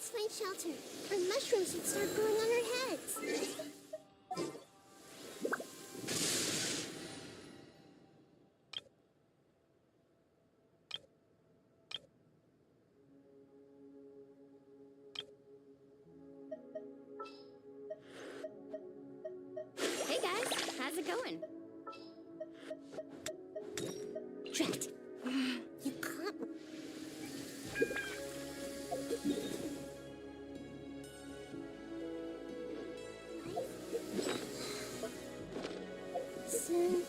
let's find shelter, or mushrooms should start growing on our heads. Hey guys, how's it going? Drat. You caught me. Soon.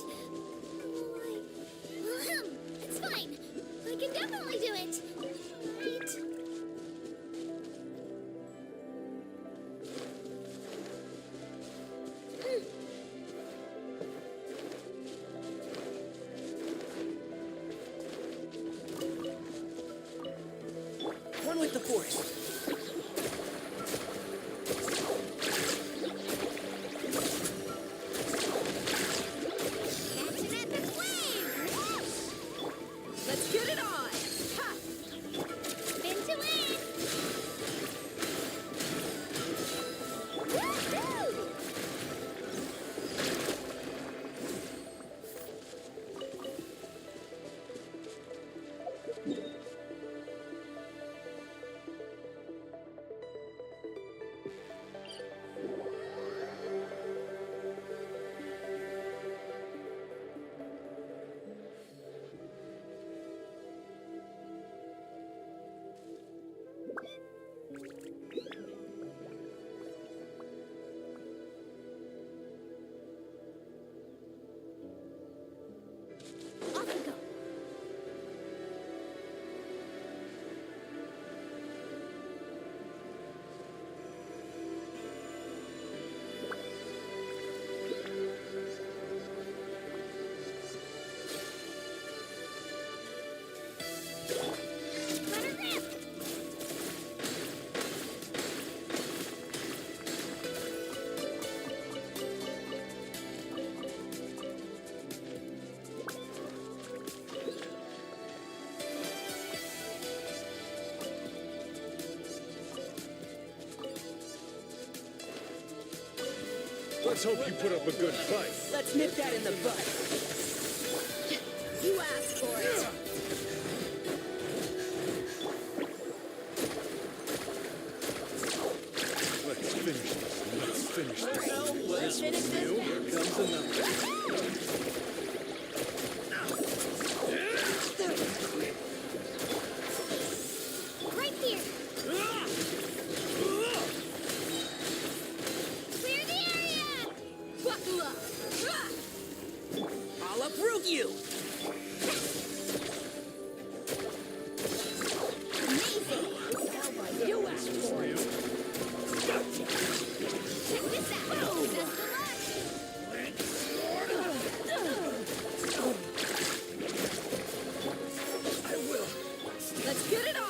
it. It's fine. I can definitely do it. Right. One with the force. Catch an epic wave! Let's get it on! Ha! Spin to win! Woohoo! Off we go. Let her rip! Let's hope you put up a good fight. Let's nip that in the bud. You asked for it. Let's finish this. Let's finish this. Let's finish this Here now. comes another. Right here! Clear the area! Buckle up. I'll uproot you. Amazing! You asked for it. Check this out! Best of luck! I will. Let's get it on.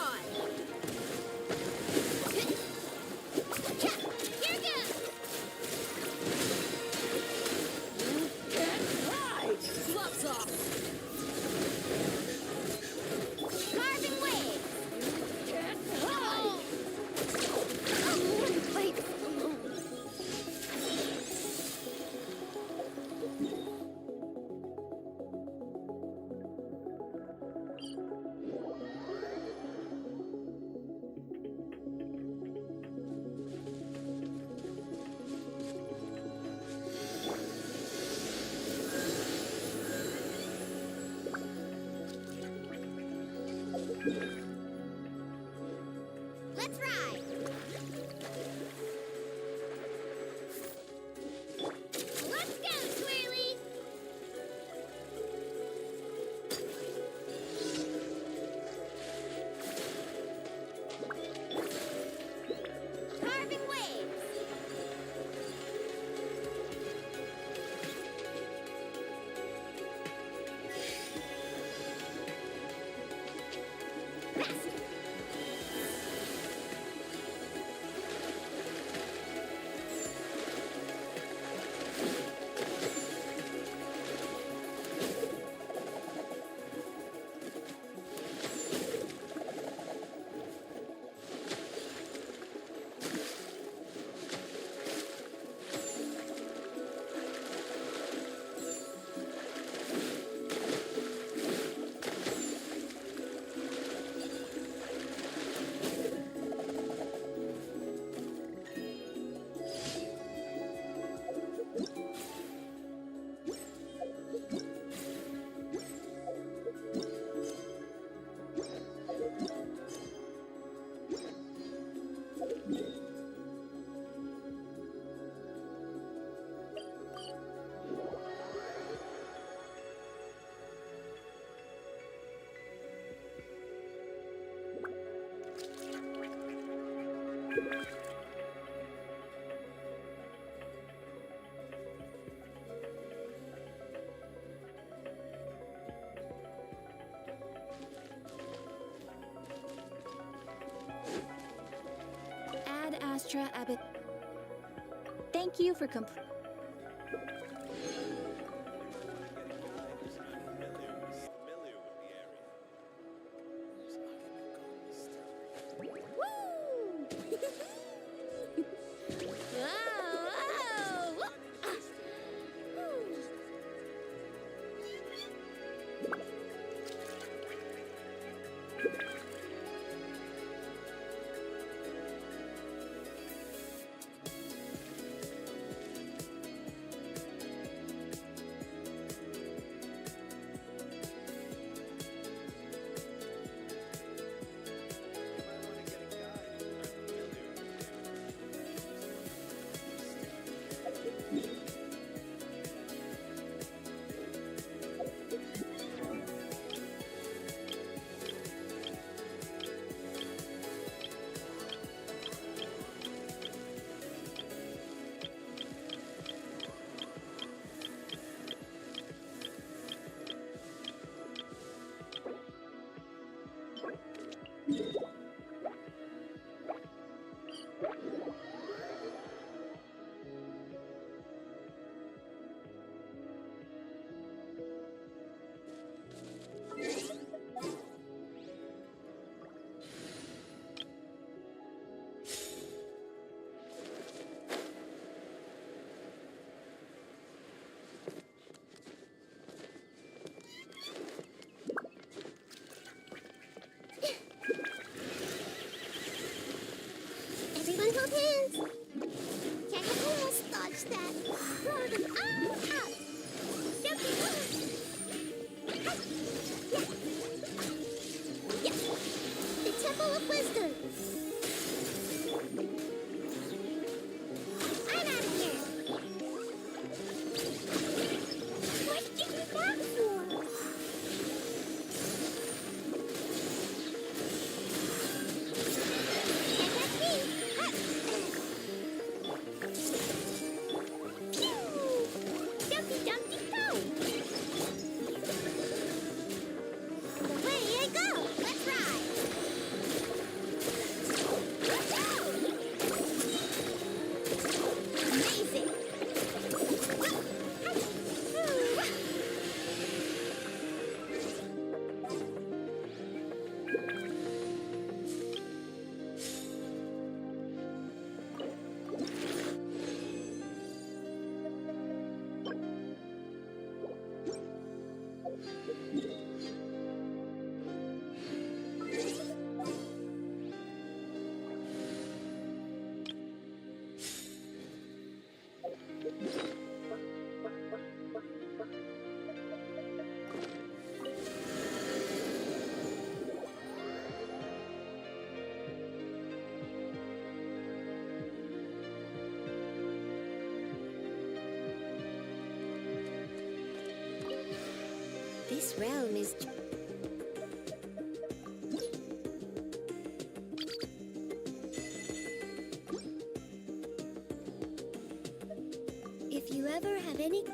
Here goes! Can't hide. Gloves off. Carving waves! Can't hide. Oh, wait. Let's ride! Let's go, Twirly! Carving waves! Faster! Ad Astra Abbott. Thank you for Everyone hold hands. Can you almost dodge that? Ah! Jumping on. Yes. The Temple of Wisdom. I'm out of here. What did you do that for? This realm is... If you ever have any...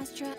last try.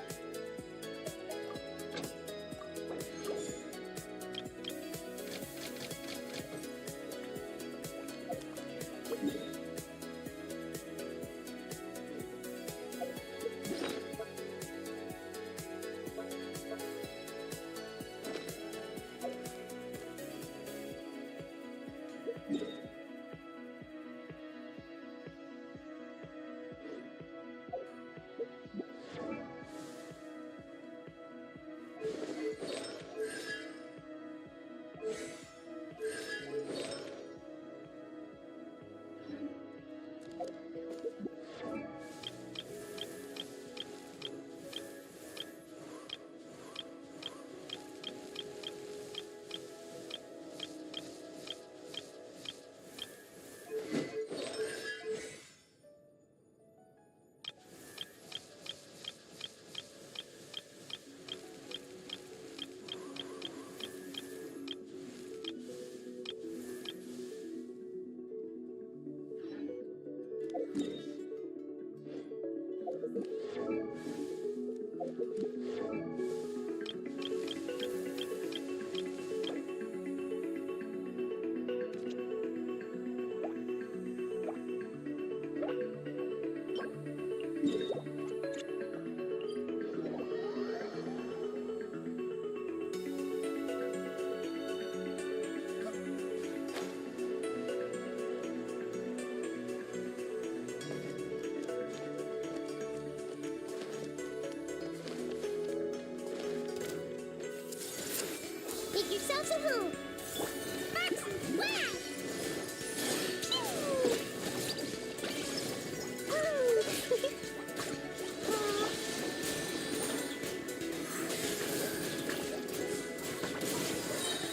Make yourselves at home. Sparks and flash!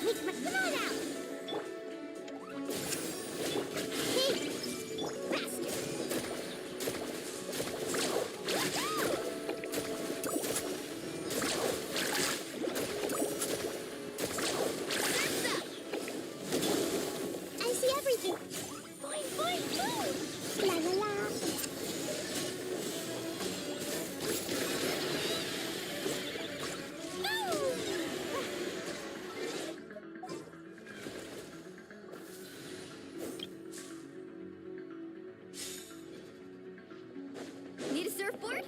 Make my blood out! Hey! Faster! I see everything. Boing, boing, boing! La la la! Need a surfboard?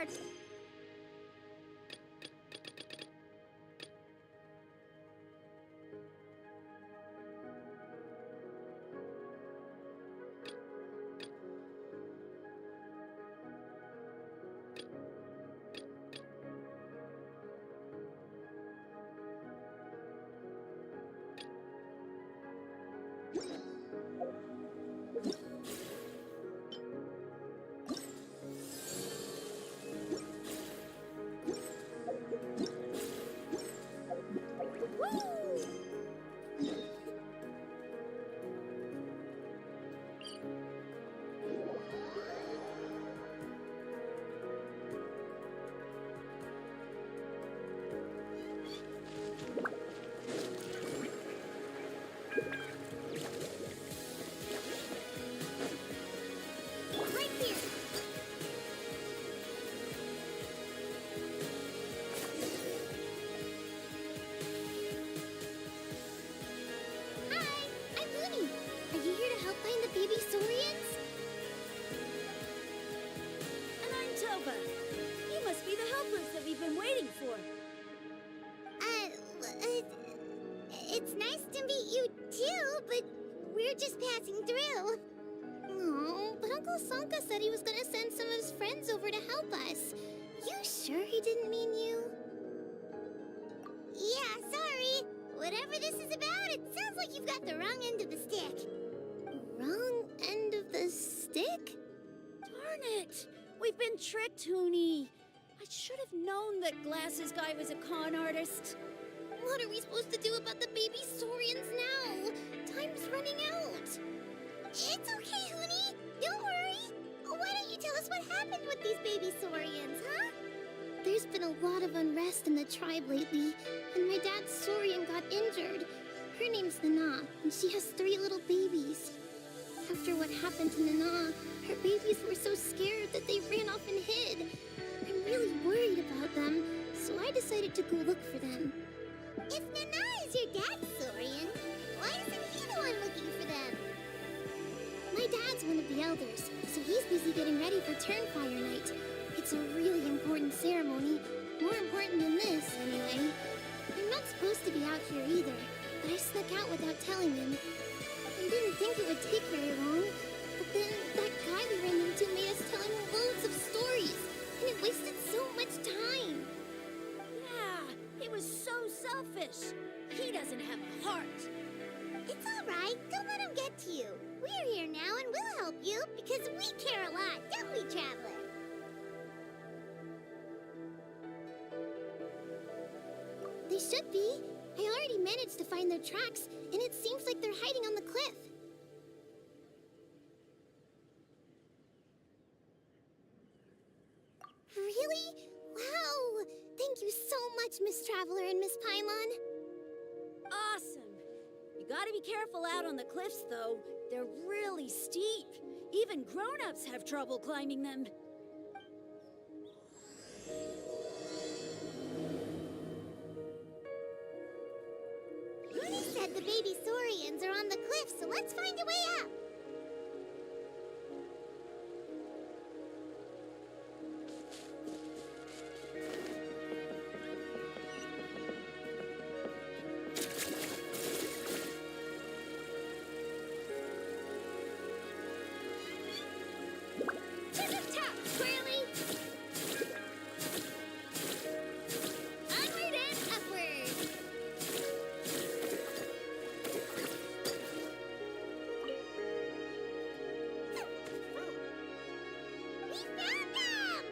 start. Right here. Hi, I'm Looney. Are you here to help find the baby saurians? And I'm Tova. You must be the helpers that we've been waiting for. It's nice to meet you too, but we're just passing through. Oh, but Uncle Sanka said he was gonna send some of his friends over to help us. You sure he didn't mean you? Yeah, sorry. Whatever this is about, it sounds like you've got the wrong end of the stick. Wrong end of the stick? Darn it! We've been tricked, Hoonie. I should have known that Glasses Guy was a con artist. What are we supposed to do about the baby saurians now? Time's running out. It's okay, Hoonie. Don't worry. Why don't you tell us what happened with these baby saurians, huh? There's been a lot of unrest in the tribe lately, and my dad's saurian got injured. Her name's Nana, and she has 3 little babies. After what happened to Nana, her babies were so scared that they ran off and hid. I'm really worried about them, so I decided to go look for them. If Nana is your dad's saurian, why isn't he the one looking for them? My dad's one of the elders, so he's busy getting ready for Turnfire Night. It's a really important ceremony, more important than this, anyway. I'm not supposed to be out here either, but I snuck out without telling him. I didn't think it would take very long, but then that guy we ran into made us tell him loads of stories, and it wasted so much time. Yeah, he was so selfish. He doesn't have a heart. It's all right. Don't let him get to you. We're here now and we'll help you because we care a lot, don't we, Traveler? They should be. I already managed to find their tracks, and it seems like they're hiding on the cliff. Really? Wow! Thank you so much, Miss Traveler and Miss Paimon. Awesome. You gotta be careful out on the cliffs, though. They're really steep. Even grown-ups have trouble climbing them. Rooney said the baby saurians are on the cliff, so let's find a way up. To the top, Twirly! Onward and upward! We found them!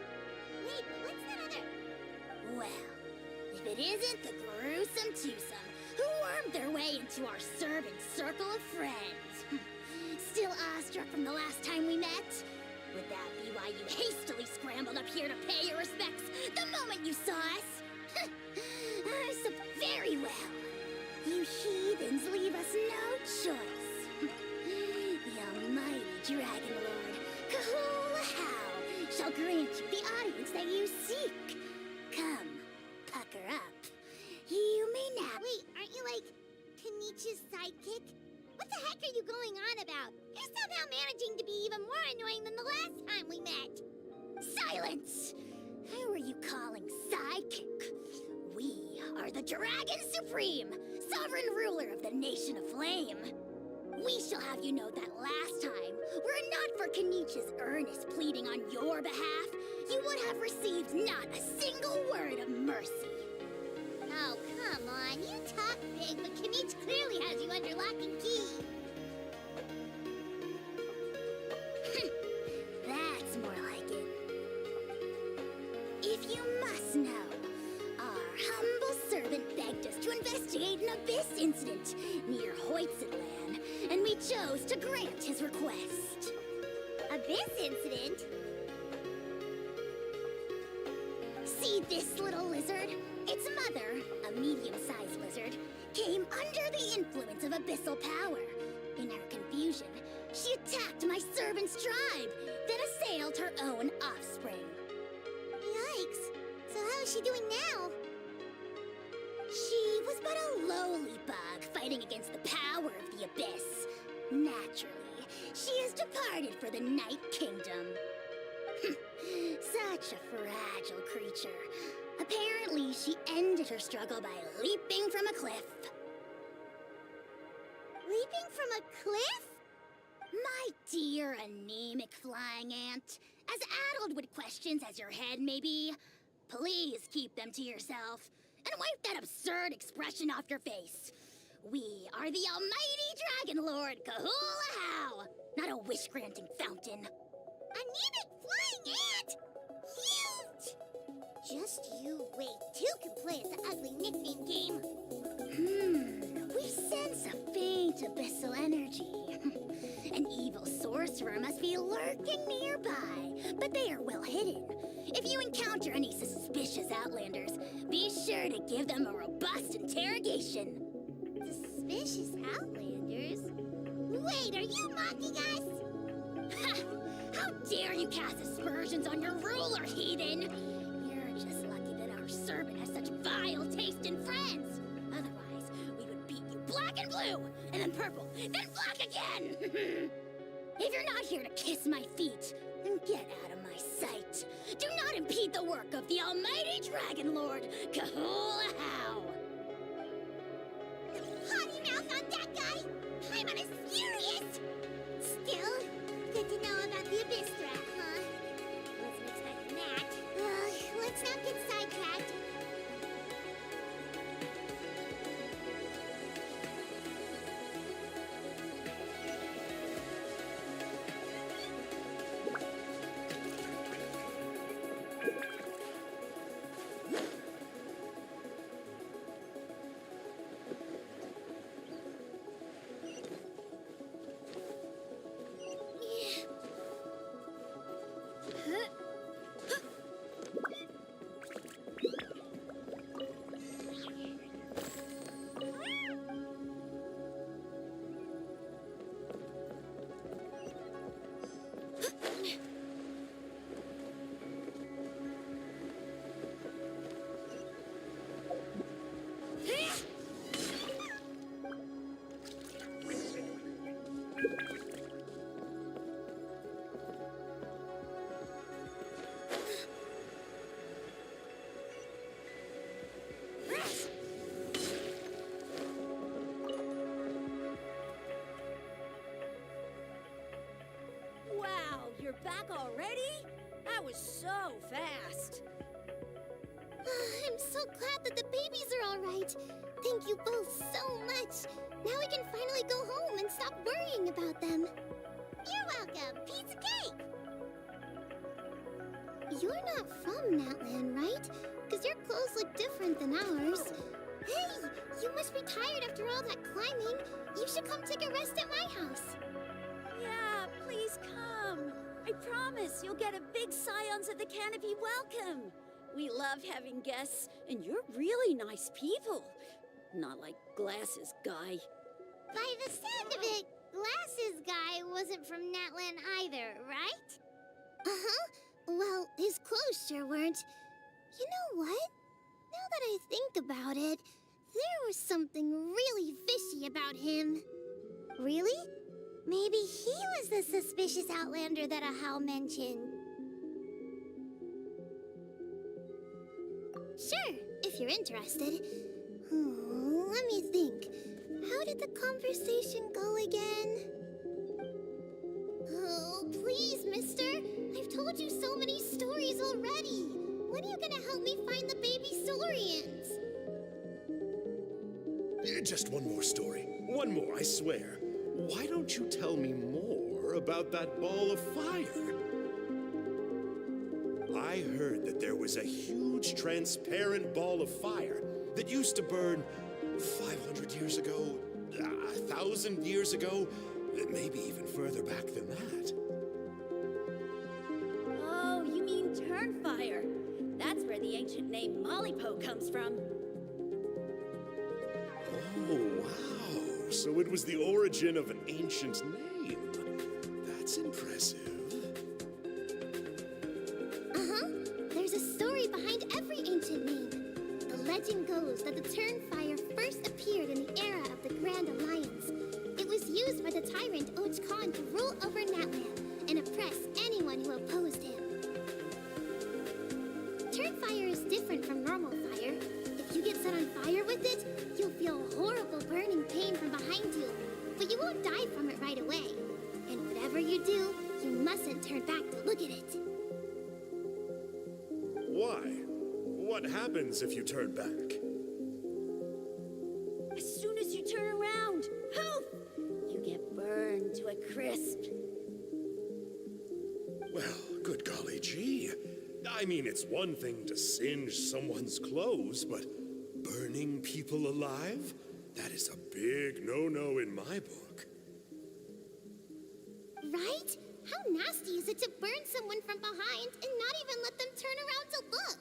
Wait, but what's that other? Well, if it isn't the gruesome twosome who wormed their way into our servant circle of friends. Still awestruck from the last time we met? Would that be why you hastily scrambled up here to pay your respects the moment you saw us? Very well. You heathens leave us no choice. The almighty Dragon Lord, Kahula shall grant you the audience that you seek. Come, pucker up. You may now. Wait, aren't you like Kenichi's sidekick? What the heck are you going on about? You're somehow managing to be even more annoying than the last time we met. Silence! Who are you calling sidekick? We are the Dragon Supreme, sovereign ruler of the Nation of Flame. We shall have you know that last time, were it not for Kenichi's earnest pleading on your behalf, you would have received not a single word of mercy. Oh, come on. You talk big, but Kenichi clearly has you under lock and key. That's more like it. If you must know, our humble servant begged us to investigate an abyss incident near Hoytzenland, and we chose to grant his request. Abyss incident? See this little lizard? Its mother, a medium-sized lizard, came under the influence of abyssal power. In her confusion, she attacked my servant's tribe, then assailed her own offspring. Yikes! So how is she doing now? She was but a lowly bug fighting against the power of the abyss. Naturally, she has departed for the Night Kingdom. Such a fragile creature. Apparently, she ended her struggle by leaping from a cliff. Leaping from a cliff? My dear anemic flying ant, as addled with questions as your head may be, please keep them to yourself and wipe that absurd expression off your face. We are the almighty Dragon Lord Kahula-How, not a wish-granting fountain. Anemic flying ant? Huge! Just you wait. Two can play at the ugly nickname game. We sense a faint abyssal energy. An evil sorcerer must be lurking nearby, but they are well hidden. If you encounter any suspicious outlanders, be sure to give them a robust interrogation. Suspicious outlanders? Wait, are you mocking us? Ha! How dare you cast aspersions on your ruler, heathen! You're just lucky that our servant has such vile taste in friends. Otherwise, we would beat you black and blue, and then purple, then black again! If you're not here to kiss my feet, then get out of my sight. Do not impede the work of the almighty Dragon Lord, Kahula-How. Potty mouth on that guy! I'm on a serious! Still, good to know about the abyss threat, huh? Wasn't expecting that. Let's not get sidetracked. You're back already? That was so fast. I'm so glad that the babies are all right. Thank you both so much. Now we can finally go home and stop worrying about them. You're welcome. Piece of cake. You're not from Natland, right? Because your clothes look different than ours. Hey, you must be tired after all that climbing. You should come take a rest at my house. Yeah, please come. I promise you'll get a big Scions of the Canopy welcome. We love having guests, and you're really nice people. Not like Glasses Guy. By the sound of it, Glasses Guy wasn't from Natland either, right? Uh-huh. Well, his clothes sure weren't. You know what? Now that I think about it, there was something really fishy about him. Really? Maybe he was the suspicious outlander that Ahau mentioned. Sure, if you're interested. Let me think. How did the conversation go again? Oh, please, mister. I've told you so many stories already. When are you gonna help me find the baby Saurians? Just one more story. One more, I swear. Why don't you tell me more about that ball of fire? I heard that there was a huge transparent ball of fire that used to burn 500 years ago, 1,000 years ago, maybe even further back than that. Oh, you mean Turnfire. That's where the ancient name Mollypo comes from. Oh, wow. So it was the origin of an ancient name. That's impressive. There's a story behind every ancient name. The legend goes that the Turnfire first appeared in the era of the Grand Alliance. It was used by the tyrant Oj Khan to rule over Natlan and oppress anyone who opposed him. Turnfire is different from normal fire. If you get set on fire with it, you'll feel horrible burning pain from behind you, but you won't die from it right away. And whatever you do, you mustn't turn back to look at it. Why? What happens if you turn back? As soon as you turn around, poof! You get burned to a crisp. Well, good golly gee. I mean, it's one thing to singe someone's clothes, but burning people alive? That is a big no-no in my book. Right? How nasty is it to burn someone from behind and not even let them turn around to look?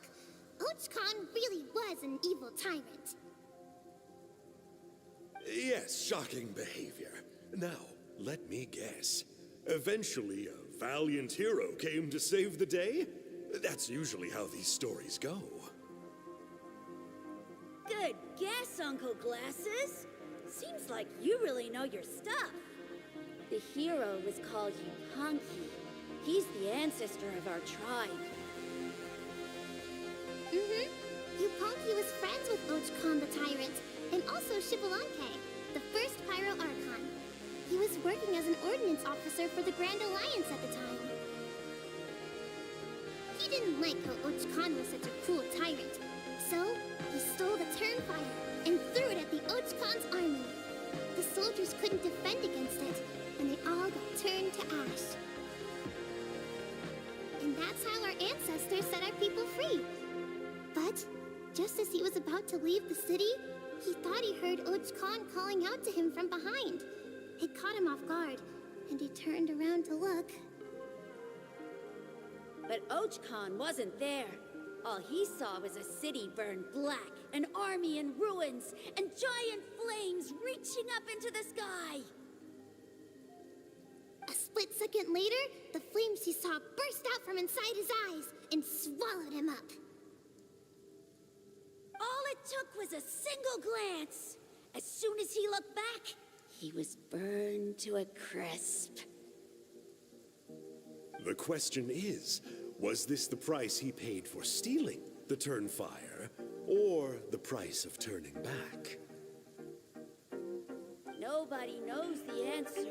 Oj Khan really was an evil tyrant. Yes, shocking behavior. Now, let me guess. Eventually, a valiant hero came to save the day? That's usually how these stories go. Good guess, Uncle Glasses. Seems like you really know your stuff. The hero was called Yupanqui. He's the ancestor of our tribe. Yupanqui was friends with Oj Khan the tyrant, and also Shibalanke, the first Pyro Archon. He was working as an ordnance officer for the Grand Alliance at the time. He didn't like how Oj Khan was such a cruel tyrant, so he stole the Turnfire and threw it at the Oj Khan's army. The soldiers couldn't defend against it, and they all got turned to ash. And that's how our ancestors set our people free. But just as he was about to leave the city, he thought he heard Oj Khan calling out to him from behind. It caught him off guard, and he turned around to look. But Oj Khan wasn't there. All he saw was a city burned black, an army in ruins, and giant flames reaching up into the sky. A split second later, the flames he saw burst out from inside his eyes and swallowed him up. All it took was a single glance. As soon as he looked back, he was burned to a crisp. The question is, was this the price he paid for stealing the Turnfire, or the price of turning back? Nobody knows the answer.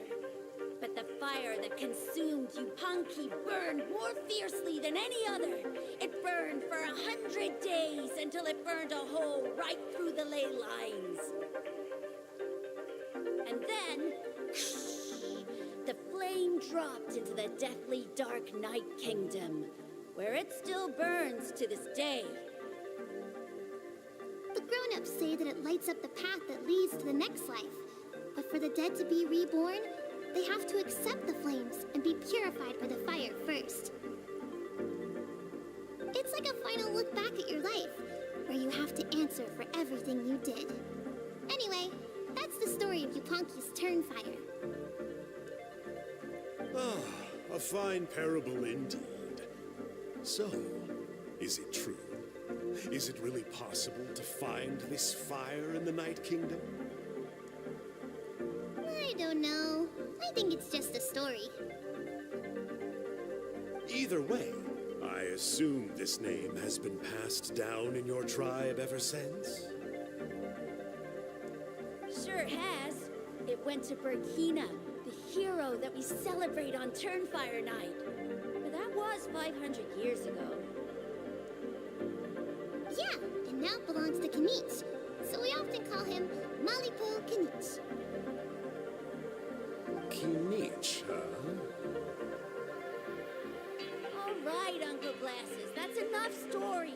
But the fire that consumed Yupanqui burned more fiercely than any other. It burned for 100 days until it burned a hole right through the ley lines. And then, the flame dropped into the deathly dark Night Kingdom, where it still burns to this day. The grown-ups say that it lights up the path that leads to the next life. But for the dead to be reborn, they have to accept the flames and be purified by the fire first. It's like a final look back at your life, where you have to answer for everything you did. Anyway, that's the story of Yupanqui's Turnfire. Ah, a fine parable indeed. So, is it true? Is it really possible to find this fire in the Night Kingdom? I don't know. I think it's just a story. Either way, I assume this name has been passed down in your tribe ever since? Sure has. It went to Burkina, the hero that we celebrate on Turnfire Night. But that was 500 years ago. Yeah, and now it belongs to Kanich. So we often call him Malipo Kanich. Kinich, huh? All right, Uncle Glasses, that's enough stories.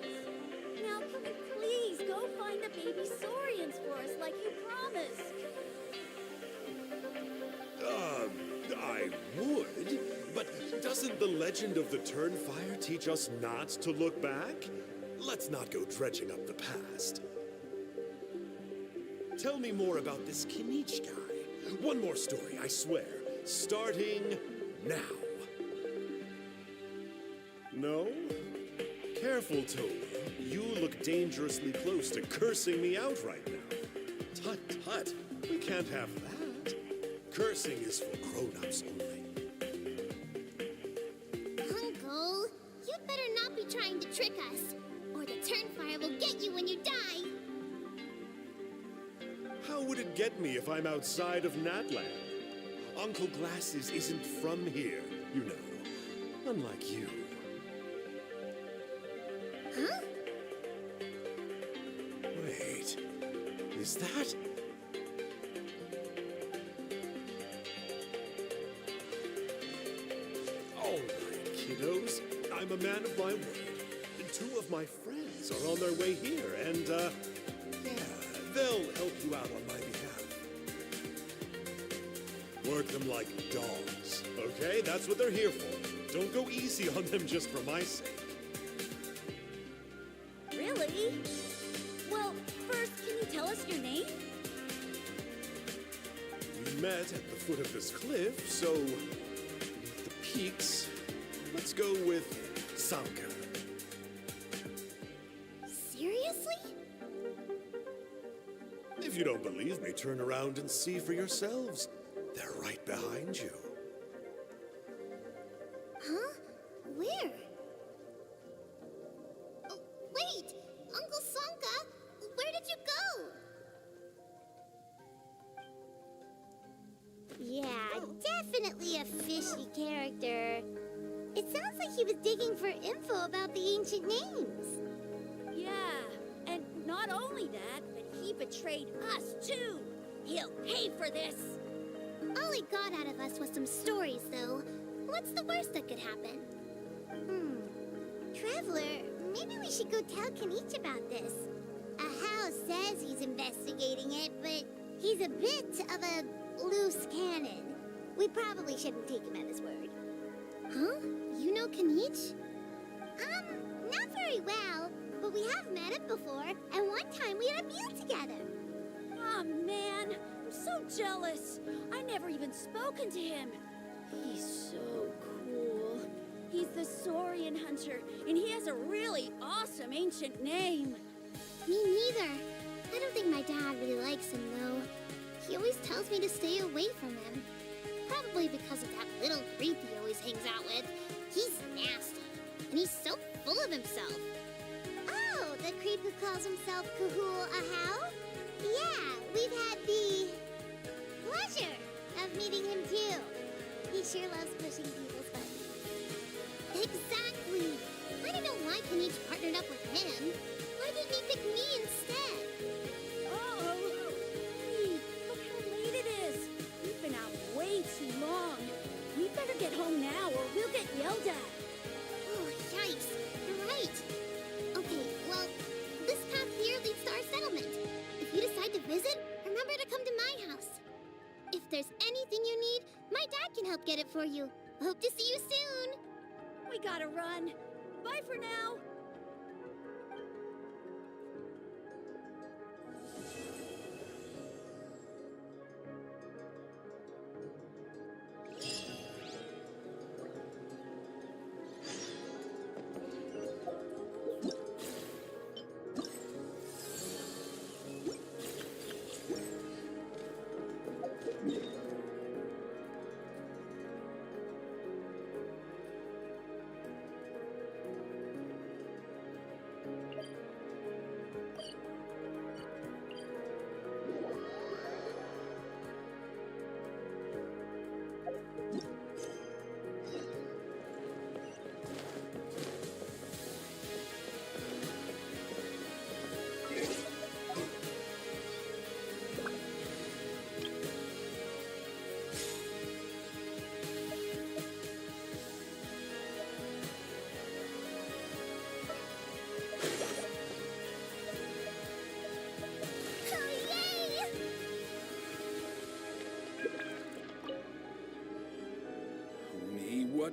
Now, can we please go find the baby Saurians for us like you promised? I would, but doesn't the legend of the Turnfire teach us not to look back? Let's not go dredging up the past. Tell me more about this Kinich guy. One more story, I swear. Starting now. No? Careful, Toby. You look dangerously close to cursing me out right now. Tut, tut. We can't have that. Cursing is for grown-ups only. Uncle, you'd better not be trying to trick us, or the Turnfire will get you when you die. How would it get me if I'm outside of Natland? Uncle Glasses isn't from here, you know. Unlike you. Huh? Wait. Is that... All right, kiddos. I'm a man of my word. Two of my friends are on their way here, and, yeah, they'll help you out on my behalf. Work them like dogs, okay? That's what they're here for. Don't go easy on them just for my sake. Really? Well, first, can you tell us your name? We met at the foot of this cliff, so with the peaks, let's go with Sanka. Seriously? If you don't believe me, turn around and see for yourselves. They're right behind you. Huh? Where? Oh, wait! Uncle Sanka, where did you go? Yeah, definitely a fishy character. It sounds like he was digging for info about the ancient names. Yeah, and not only that, but he betrayed us too. He'll pay for this. All he got out of us was some stories, though. What's the worst that could happen? Traveler, maybe we should go tell Kanich about this. Ahau says he's investigating it, but he's a bit of a loose cannon. We probably shouldn't take him at his word. Huh? You know Kanich? Not very well, but we have met him before, and one time we had a meal together. Oh man, I'm so jealous. I never even spoken to him. He's so cool. He's the Saurian hunter, and he has a really awesome ancient name. Me neither. I don't think my dad really likes him, though. He always tells me to stay away from him. Probably because of that little creep he always hangs out with. He's nasty, and he's so full of himself. Oh, the creep who calls himself Kahul Ahau? Yeah, we've had the pleasure of meeting him too. He sure loves pushing people's buttons. Exactly. I don't know why Kanich partnered up with him. Why didn't he pick me instead? Oh, hey, look how late it is. We've been out way too long. We better get home now or we'll get yelled at. Oh, yikes. You're right. Okay, well, this path here leads to our settlement. If you decide to visit, remember to come to my house. If there's anything you need, my dad can help get it for you. Hope to see you soon. We gotta run. Bye for now.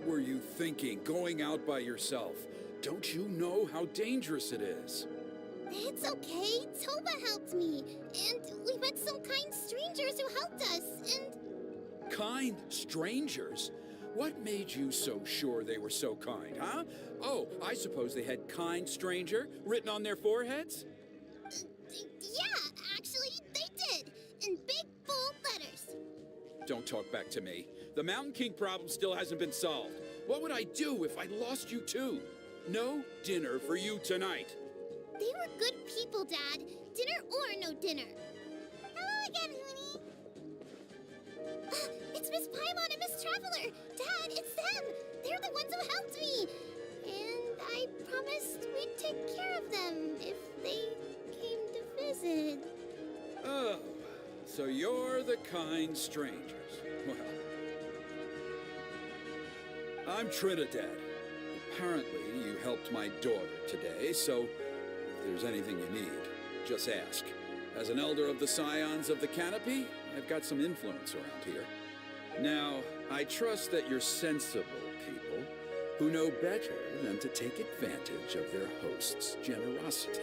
What were you thinking, going out by yourself? Don't you know how dangerous it is? It's okay. Toba helped me. And we met some kind strangers who helped us. And Kind strangers? What made you so sure they were so kind, huh? Oh, I suppose they had kind stranger written on their foreheads? yeah, actually, they did. In big, bold letters. Don't talk back to me. The Mountain King problem still hasn't been solved. What would I do if I lost you too? No dinner for you tonight. They were good people, Dad. Dinner or no dinner. Hello again, Hoonie. It's Miss Paimon and Miss Traveler. Dad, it's them. They're the ones who helped me. And I promised we'd take care of them if they came to visit. Oh, so you're the kind strangers. Well, I'm Trinidad. Apparently, you helped my daughter today, so if there's anything you need, just ask. As an elder of the Scions of the Canopy, I've got some influence around here. Now, I trust that you're sensible people who know better than to take advantage of their host's generosity.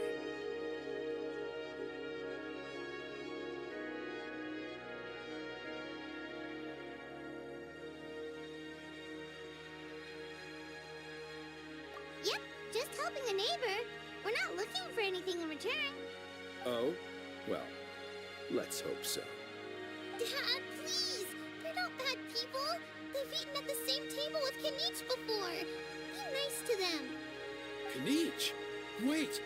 Yep, just helping a neighbor. We're not looking for anything in return. Oh? Well, let's hope so. Dad, please. They're not bad people. They've eaten at the same table with Kanich before. Be nice to them. Kanich! Wait!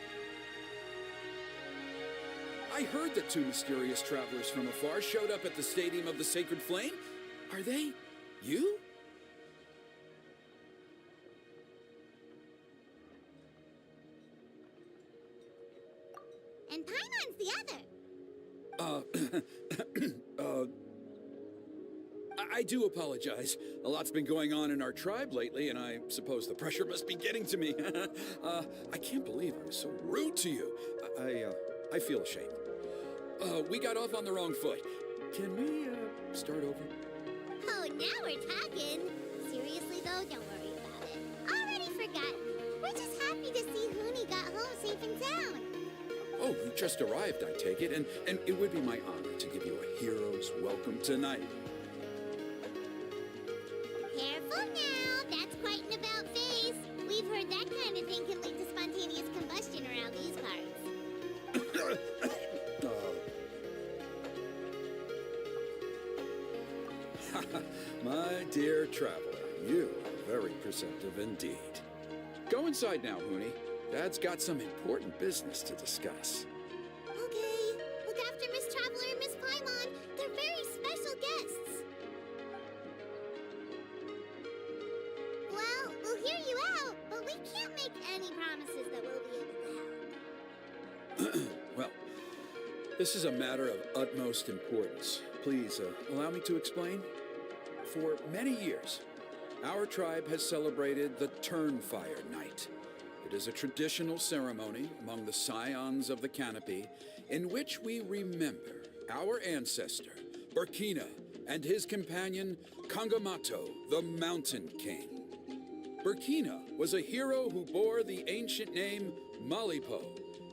I heard that two mysterious travelers from afar showed up at the Stadium of the Sacred Flame. Are they you? And Paimon's the other. I do apologize. A lot's been going on in our tribe lately, and I suppose the pressure must be getting to me. I can't believe I was so rude to you. I feel ashamed. We got off on the wrong foot. Can we, start over? Oh, now we're talking. Seriously, though, don't worry about it. Already forgotten. We're just happy to see Hoonie got home safe and sound. Oh, you just arrived, I take it, and it would be my honor to give you a hero's welcome tonight. Careful now. That's quite an about-face. We've heard that kind of thing can lead to spontaneous combustion around these parts. My dear traveler, you are very perceptive indeed. Go inside now, Hoonie. Dad's got some important business to discuss. Okay. Look after Miss Traveler and Miss Paimon. They're very special guests. Well, we'll hear you out, but we can't make any promises that we'll be able to help. Well, this is a matter of utmost importance. Please, allow me to explain. For many years, our tribe has celebrated the Turnfire Night. It is a traditional ceremony among the Scions of the Canopy in which we remember our ancestor, Burkina, and his companion, Kangamato, the Mountain King. Burkina was a hero who bore the ancient name Malipo,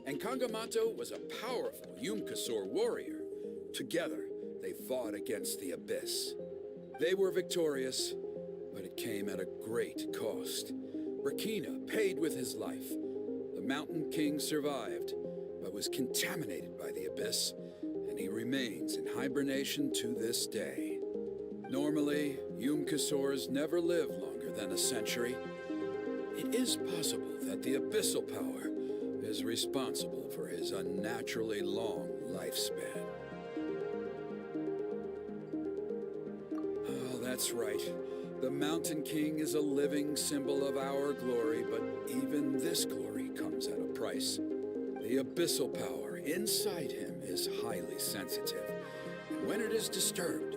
and Kangamato was a powerful Yumkasor warrior. Together, they fought against the Abyss. They were victorious, but it came at a great cost. Burkina paid with his life. The Mountain King survived, but was contaminated by the Abyss, and he remains in hibernation to this day. Normally, Yumkasors never live longer than a century. It is possible that the Abyssal power is responsible for his unnaturally long lifespan. Oh, that's right. The Mountain King is a living symbol of our glory, but even this glory comes at a price. The abyssal power inside him is highly sensitive, and when it is disturbed,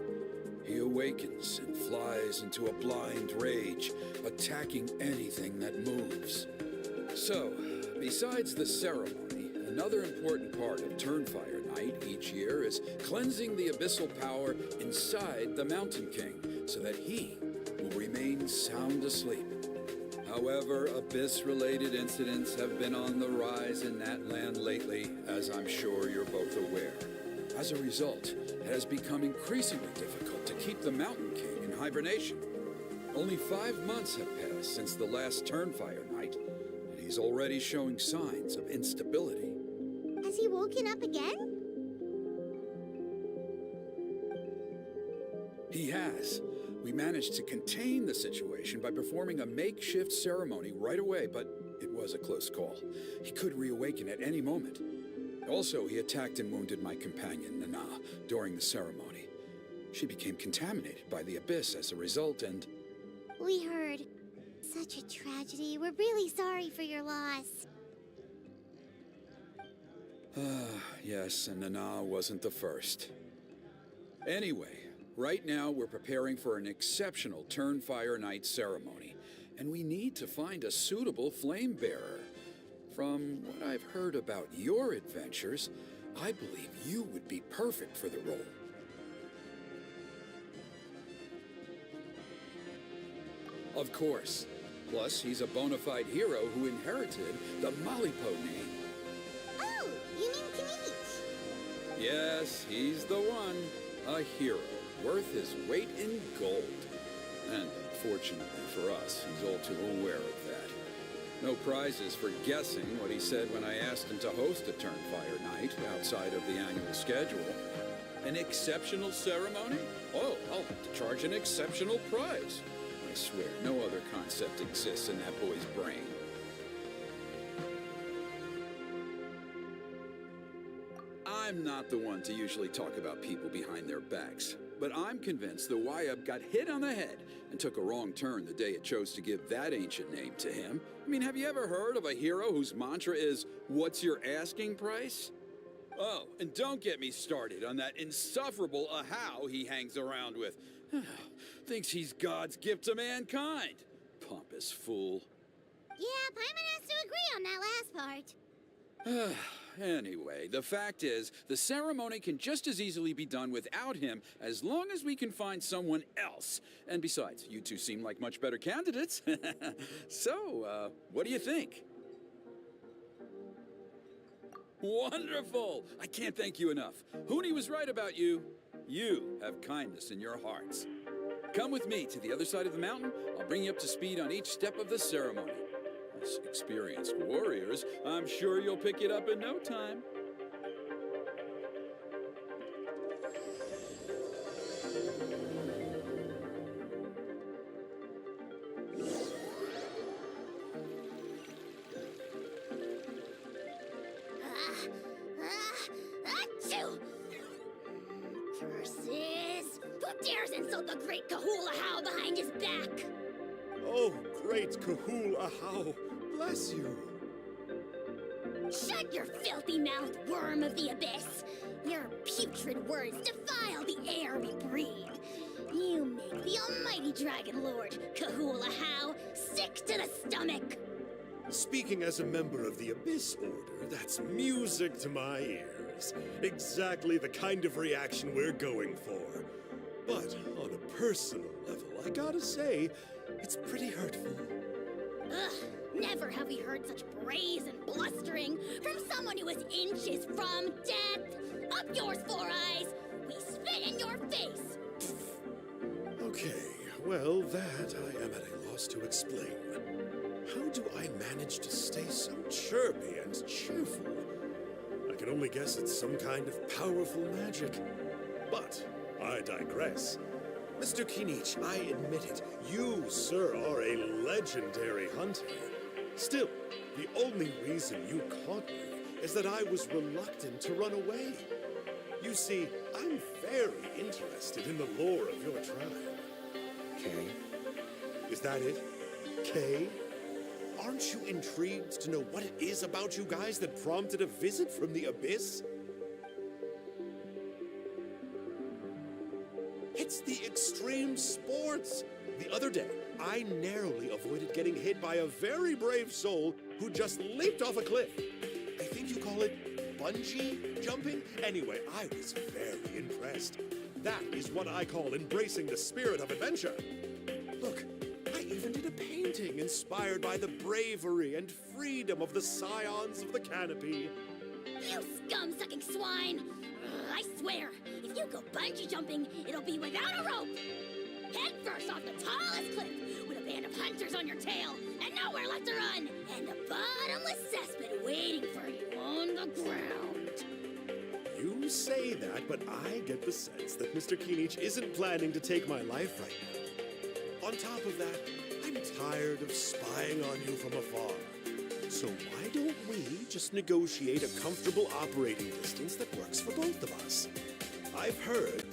he awakens and flies into a blind rage, attacking anything that moves. So, besides the ceremony, another important part of Turnfire Night each year is cleansing the abyssal power inside the Mountain King so that he will remain sound asleep. However, Abyss-related incidents have been on the rise in that land lately, as I'm sure you're both aware. As a result, it has become increasingly difficult to keep the Mountain King in hibernation. Only 5 months have passed since the last Turnfire night, and he's already showing signs of instability. Has he woken up again? He has. We managed to contain the situation by performing a makeshift ceremony right away, but it was a close call. He could reawaken at any moment. Also, he attacked and wounded my companion, Nana, during the ceremony. She became contaminated by the Abyss as a result, and... We heard. Such a tragedy. We're really sorry for your loss. Yes, and Nana wasn't the first. Anyway, right now we're preparing for an exceptional Turnfire Night ceremony, and we need to find a suitable flame bearer. From what I've heard about your adventures, I believe you would be perfect for the role. Of course. Plus, he's a bona fide hero who inherited the Malipo name. Oh, you mean Kinich? Yes, he's the one. A hero, worth his weight in gold. And fortunately for us, he's all too aware of that. No prizes for guessing what he said when I asked him to host a Turnfire night outside of the annual schedule. An exceptional ceremony? Oh, I'll have to charge an exceptional prize. I swear, no other concept exists in that boy's brain. I'm not the one to usually talk about people behind their backs, but I'm convinced the Wyup got hit on the head and took a wrong turn the day it chose to give that ancient name to him. I mean, have you ever heard of a hero whose mantra is, "What's your asking price?" Oh, and don't get me started on that insufferable Ahau he hangs around with. Thinks he's God's gift to mankind. Pompous fool. Yeah, Paimon has to agree on that last part. Anyway, the fact is, the ceremony can just as easily be done without him as long as we can find someone else. And besides, you two seem like much better candidates. So, what do you think? Wonderful! I can't thank you enough. Huni was right about you. You have kindness in your hearts. Come with me to the other side of the mountain. I'll bring you up to speed on each step of the ceremony. As experienced warriors, I'm sure you'll pick it up in no time. Achoo! Versus... Who dares insult the great Kahul Ahau behind his back? Oh, great Kahul Ahau, bless you. Shut your filthy mouth, worm of the abyss! Your putrid words defile the air we breathe. You make the almighty Dragon Lord, Kahul Ahau, sick to the stomach! Speaking as a member of the Abyss Order, that's music to my ears. Exactly the kind of reaction we're going for. But on a personal level, I gotta say, it's pretty hurtful. Ugh, never have we heard such brazen blustering from someone who is inches from death! Up yours, Four Eyes! We spit in your face! Okay, well, that I am at a loss to explain. How do I manage to stay so chirpy and cheerful? I can only guess it's some kind of powerful magic. But I digress. Mr. Kinich, I admit it, you, sir, are a legendary hunter. Still, the only reason you caught me is that I was reluctant to run away. You see, I'm very interested in the lore of your tribe. Kay? Is that it? Kay? Aren't you intrigued to know what it is about you guys that prompted a visit from the Abyss? It's the extreme sports. The other day, I narrowly avoided getting hit by a very brave soul who just leaped off a cliff. I think you call it bungee jumping? Anyway, I was very impressed. That is what I call embracing the spirit of adventure. Look, chanting inspired by the bravery and freedom of the scions of the canopy. You scum-sucking swine! Ugh, I swear, if you go bungee jumping, it'll be without a rope! Head first off the tallest cliff, with a band of hunters on your tail, and nowhere left to run, and a bottomless cesspit waiting for you on the ground. You say that, but I get the sense that Mr. Kinich isn't planning to take my life right now. On top of that, I'm tired of spying on you from afar. So why don't we just negotiate a comfortable operating distance that works for both of us? I've heard...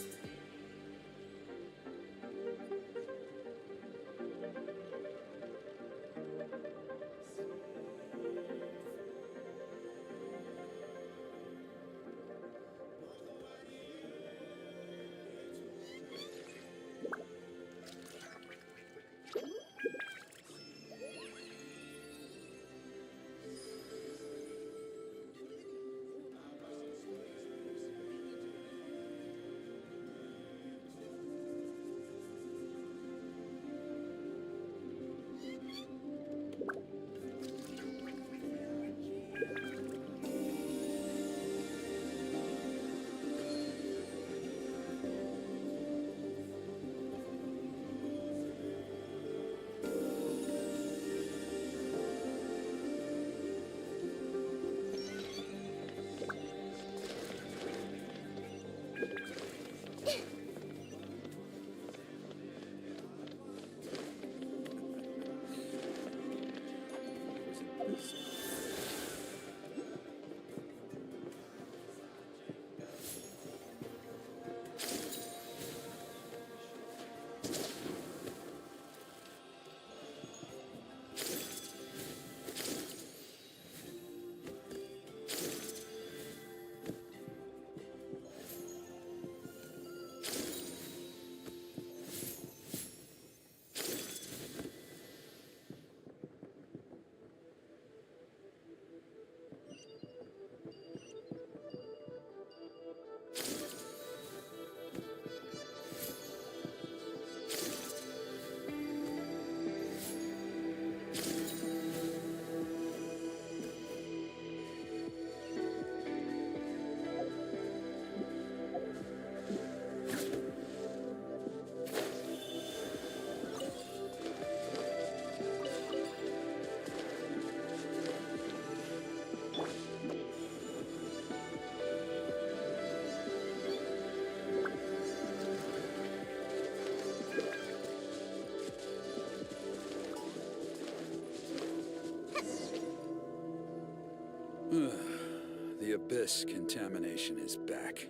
The abyss contamination is back.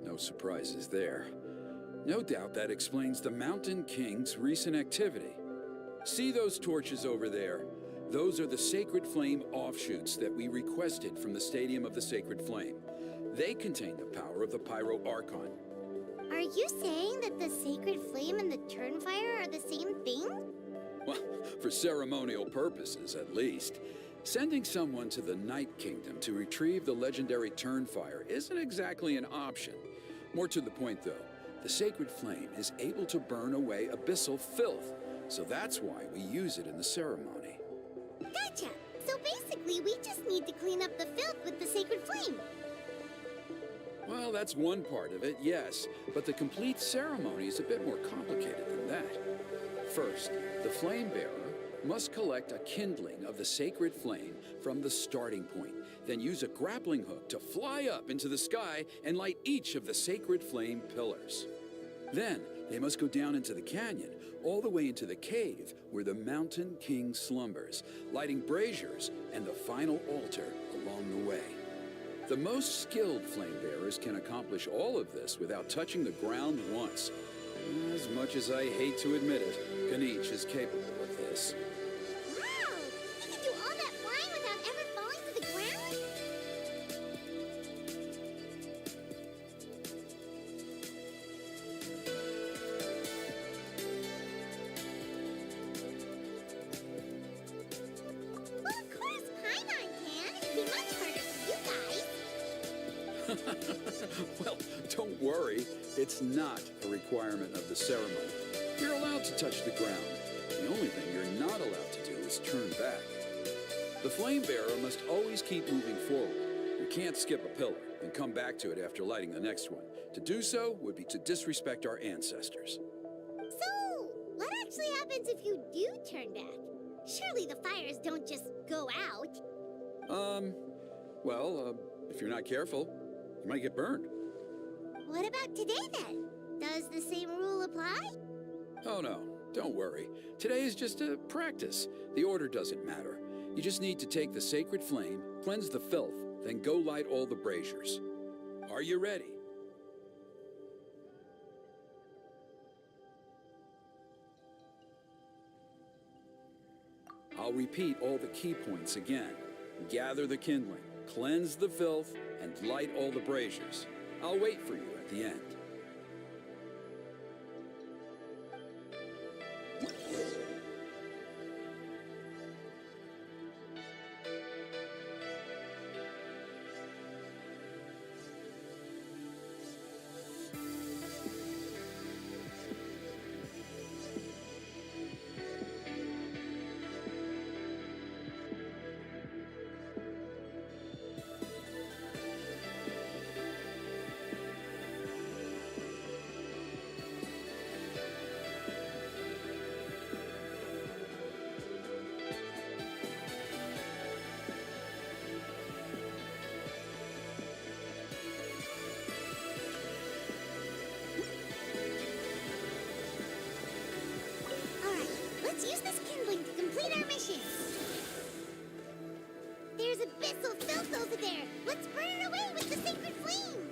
No surprises there. No doubt that explains the Mountain King's recent activity. See those torches over there? Those are the Sacred Flame offshoots that we requested from the Stadium of the Sacred Flame. They contain the power of the Pyro Archon. Are you saying that the Sacred Flame and the Turnfire are the same thing? Well, for ceremonial purposes, at least. Sending someone to the Night Kingdom to retrieve the legendary Turnfire isn't exactly an option. More to the point, though, the Sacred Flame is able to burn away abyssal filth, so that's why we use it in the ceremony. Gotcha! So basically, we just need to clean up the filth with the Sacred Flame. Well, that's one part of it, yes, but the complete ceremony is a bit more complicated than that. First, the Flame Bearer must collect a kindling of the sacred flame from the starting point, then use a grappling hook to fly up into the sky and light each of the sacred flame pillars. Then, they must go down into the canyon, all the way into the cave where the Mountain King slumbers, lighting braziers and the final altar along the way. The most skilled flame bearers can accomplish all of this without touching the ground once. As much as I hate to admit it, Kinich is capable of this. Wow! You can do all that flying without ever falling to the ground? Well, of course Paimon can. It'd be much harder for you guys. Well, don't worry. It's not a requirement of the ceremony. You're allowed to touch the ground. The only thing you're not allowed to do is turn back. The flame bearer must always keep moving forward. You can't skip a pillar and come back to it after lighting the next one. To do so would be to disrespect our ancestors. So, what actually happens if you do turn back? Surely the fires don't just go out. If you're not careful, you might get burned. What about today then? Does the same rule apply? Oh no, don't worry. Today is just a practice. The order doesn't matter. You just need to take the sacred flame, cleanse the filth, then go light all the braziers. Are you ready? I'll repeat all the key points again. Gather the kindling, cleanse the filth, and light all the braziers. I'll wait for you at the end. Alright, let's use this kindling to complete our mission. There's abyssal filth over there. Let's burn it away with the sacred flame.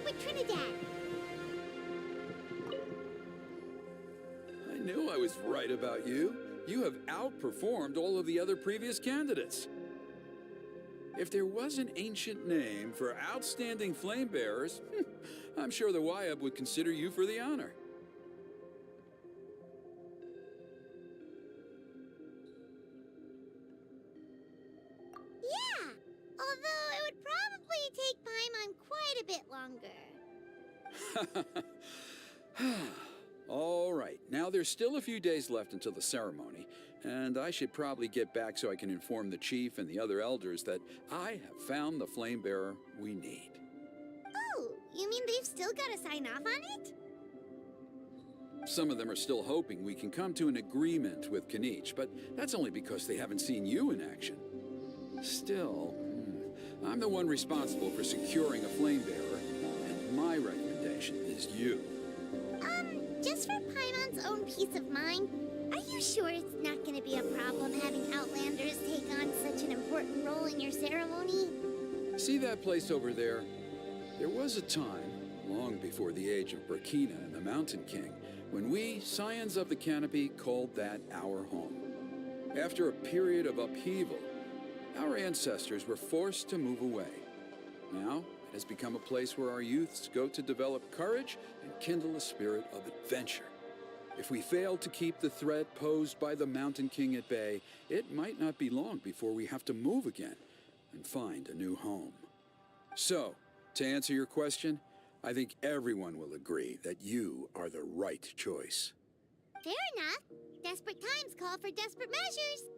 with Trinidad. I knew I was right about you. You have outperformed all of the other previous candidates. If there was an ancient name for outstanding flame bearers, I'm sure the Wyab would consider you for the honor. Yeah, although it would probably take Paimon quite a bit longer. All right, now there's still a few days left until the ceremony, and I should probably get back so I can inform the chief and the other elders that I have found the flame bearer we need. Oh, you mean they've still got to sign off on it? Some of them are still hoping we can come to an agreement with Kanich, but that's only because they haven't seen you in action. Still, I'm the one responsible for securing a flame bearer, and my recommendation is you. Just for Paimon's own peace of mind, are you sure it's not going to be a problem having Outlanders take on such an important role in your ceremony? See that place over there? There was a time, long before the age of Burkina and the Mountain King, when we, Scions of the Canopy, called that our home. After a period of upheaval, our ancestors were forced to move away. Now, it has become a place where our youths go to develop courage and kindle a spirit of adventure. If we fail to keep the threat posed by the Mountain King at bay, it might not be long before we have to move again and find a new home. So, to answer your question, I think everyone will agree that you are the right choice. Fair enough. Desperate times call for desperate measures.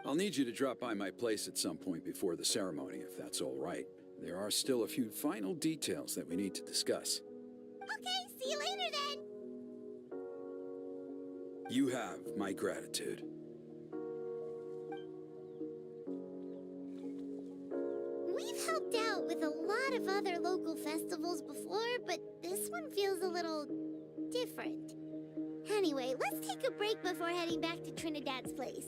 I'll need you to drop by my place at some point before the ceremony, if that's all right. There are still a few final details that we need to discuss. Okay, see you later then. You have my gratitude. We've helped out with a lot of other local festivals before, but this one feels a little different. Anyway, let's take a break before heading back to Trinidad's place.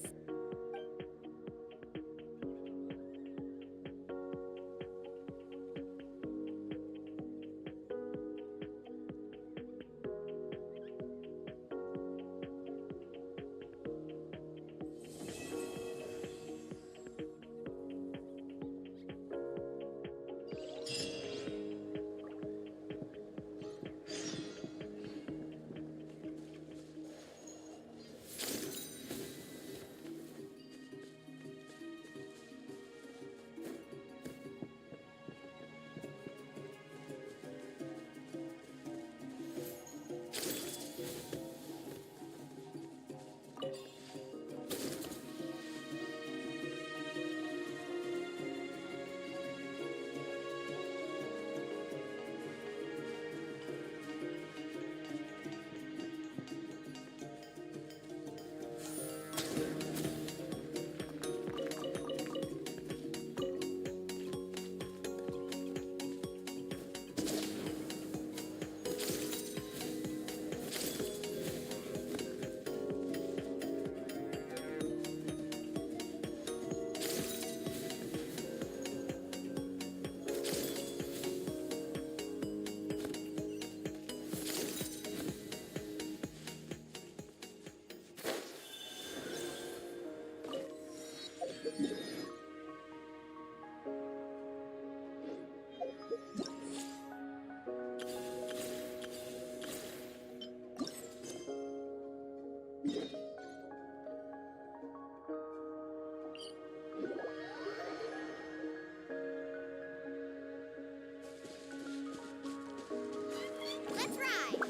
Let's ride!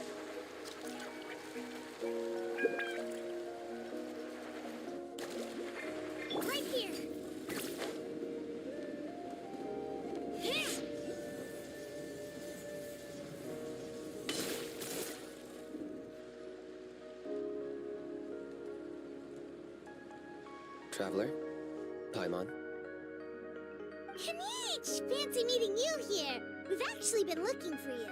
Right here! Traveler? Paimon? Kanich! Fancy meeting you here! We've actually been looking for you.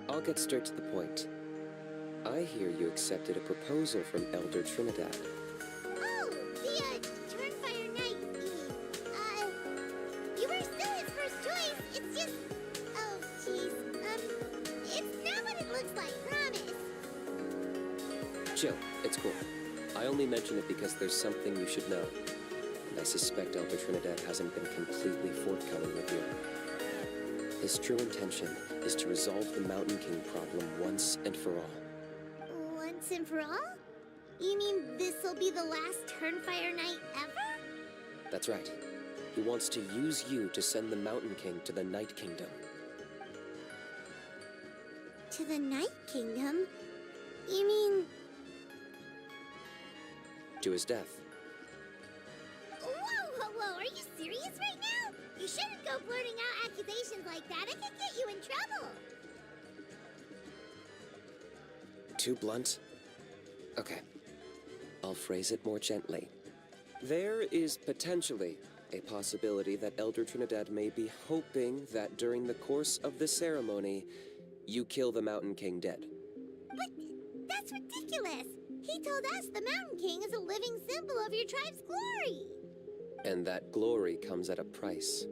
I'll get straight to the point. I hear you accepted a proposal from Elder Trinidad. Oh, the, Turnfire Knight, you were still Chill, it's cool. I only mention it because there's something you should know. And I suspect Elder Trinidad hasn't been completely forthcoming with you. His true intention is to resolve the Mountain King problem once and for all. Once and for all? You mean this'll be the last Turnfire night ever? That's right. He wants to use you to send the Mountain King to the Night Kingdom. To the Night Kingdom? You mean... To his death. Whoa, are you serious right now? You shouldn't go blurting out accusations like that. It could get you in trouble. Too blunt? Okay. I'll phrase it more gently. There is potentially a possibility that Elder Trinidad may be hoping that during the course of the ceremony, you kill the Mountain King dead. But that's ridiculous. He told us the Mountain King is a living symbol of your tribe's glory. And that glory comes at a price.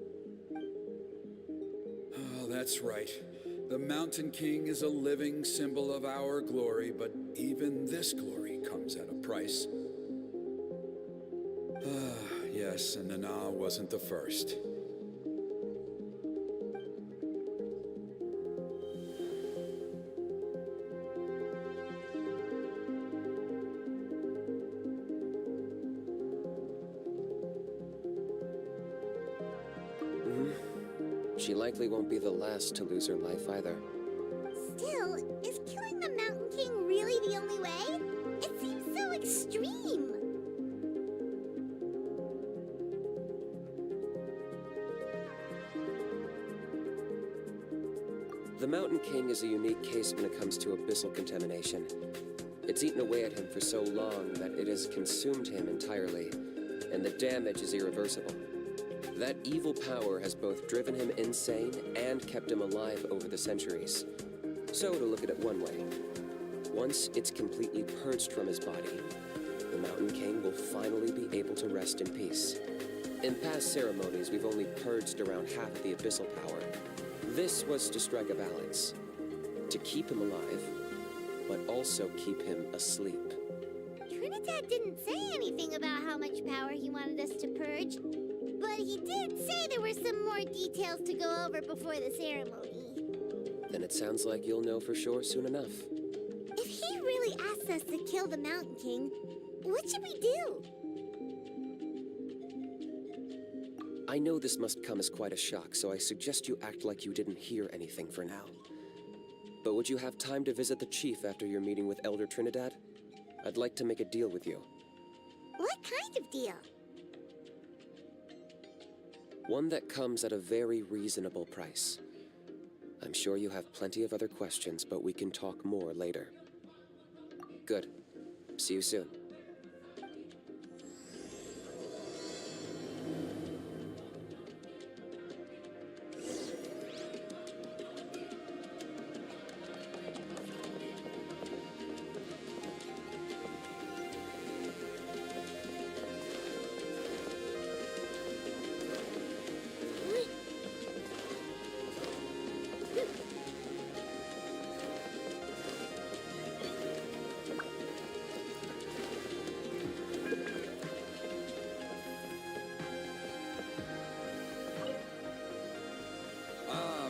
Oh, that's right. The Mountain King is a living symbol of our glory, but even this glory comes at a price. Yes, and Nana wasn't the first. She likely won't be the last to lose her life either. Still, is killing the Mountain King really the only way? It seems so extreme. The Mountain King is a unique case when it comes to abyssal contamination. It's eaten away at him for so long that it has consumed him entirely, and the damage is irreversible. That evil power has both driven him insane and kept him alive over the centuries. So, to look at it one way, once it's completely purged from his body, the Mountain King will finally be able to rest in peace. In past ceremonies, we've only purged around half of the abyssal power. This was to strike a balance, to keep him alive, but also keep him asleep. Trinidad didn't say anything about how much power he wanted us to purge, but he did say there were some more details to go over before the ceremony. Then it sounds like you'll know for sure soon enough. If he really asks us to kill the Mountain King, what should we do? I know this must come as quite a shock, so I suggest you act like you didn't hear anything for now. But would you have time to visit the chief after your meeting with Elder Trinidad? I'd like to make a deal with you. What kind of deal? One that comes at a very reasonable price. I'm sure you have plenty of other questions, but we can talk more later. Good. See you soon.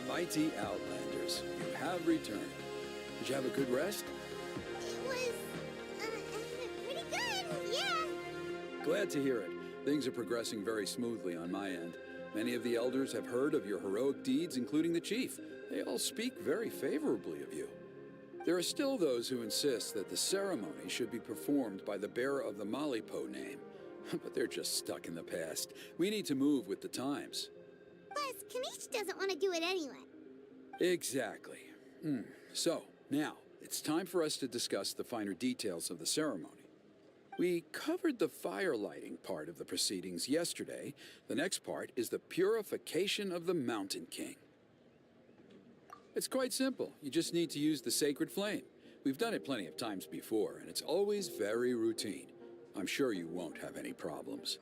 Mighty Outlanders, you have returned. Did you have a good rest? It was, pretty good, yeah. Glad to hear it. Things are progressing very smoothly on my end. Many of the elders have heard of your heroic deeds, including the chief. They all speak very favorably of you. There are still those who insist that the ceremony should be performed by the bearer of the Malipo name. But they're just stuck in the past. We need to move with the times. Plus, Kanish doesn't want to do it anyway. Exactly. So, now, it's time for us to discuss the finer details of the ceremony. We covered the fire lighting part of the proceedings yesterday. The next part is the purification of the Mountain King. It's quite simple. You just need to use the sacred flame. We've done it plenty of times before, and it's always very routine. I'm sure you won't have any problems.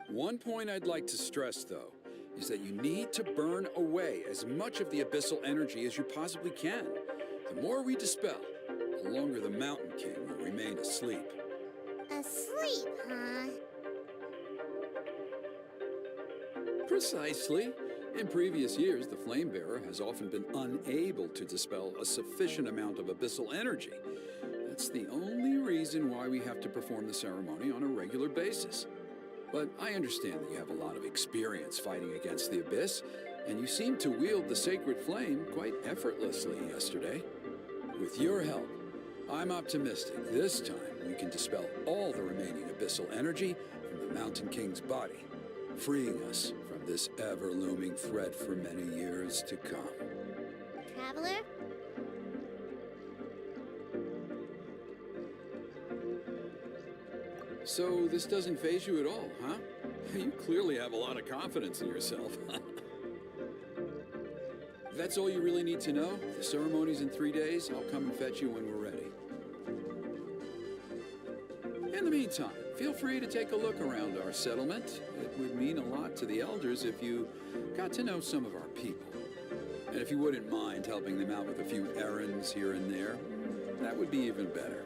One point I'd like to stress, though, is that you need to burn away as much of the abyssal energy as you possibly can. The more we dispel, the longer the Mountain King will remain asleep. Asleep, huh? Precisely. In previous years, the Flame Bearer has often been unable to dispel a sufficient amount of abyssal energy. That's the only reason why we have to perform the ceremony on a regular basis. But I understand that you have a lot of experience fighting against the Abyss, and you seemed to wield the sacred flame quite effortlessly yesterday. With your help, I'm optimistic this time we can dispel all the remaining abyssal energy from the Mountain King's body, freeing us from this ever-looming threat for many years to come. Traveler? So this doesn't faze you at all, huh? You clearly have a lot of confidence in yourself. If that's all you really need to know, the ceremony's in 3 days. I'll come and fetch you when we're ready. In the meantime, feel free to take a look around our settlement. It would mean a lot to the elders if you got to know some of our people. And if you wouldn't mind helping them out with a few errands here and there, that would be even better.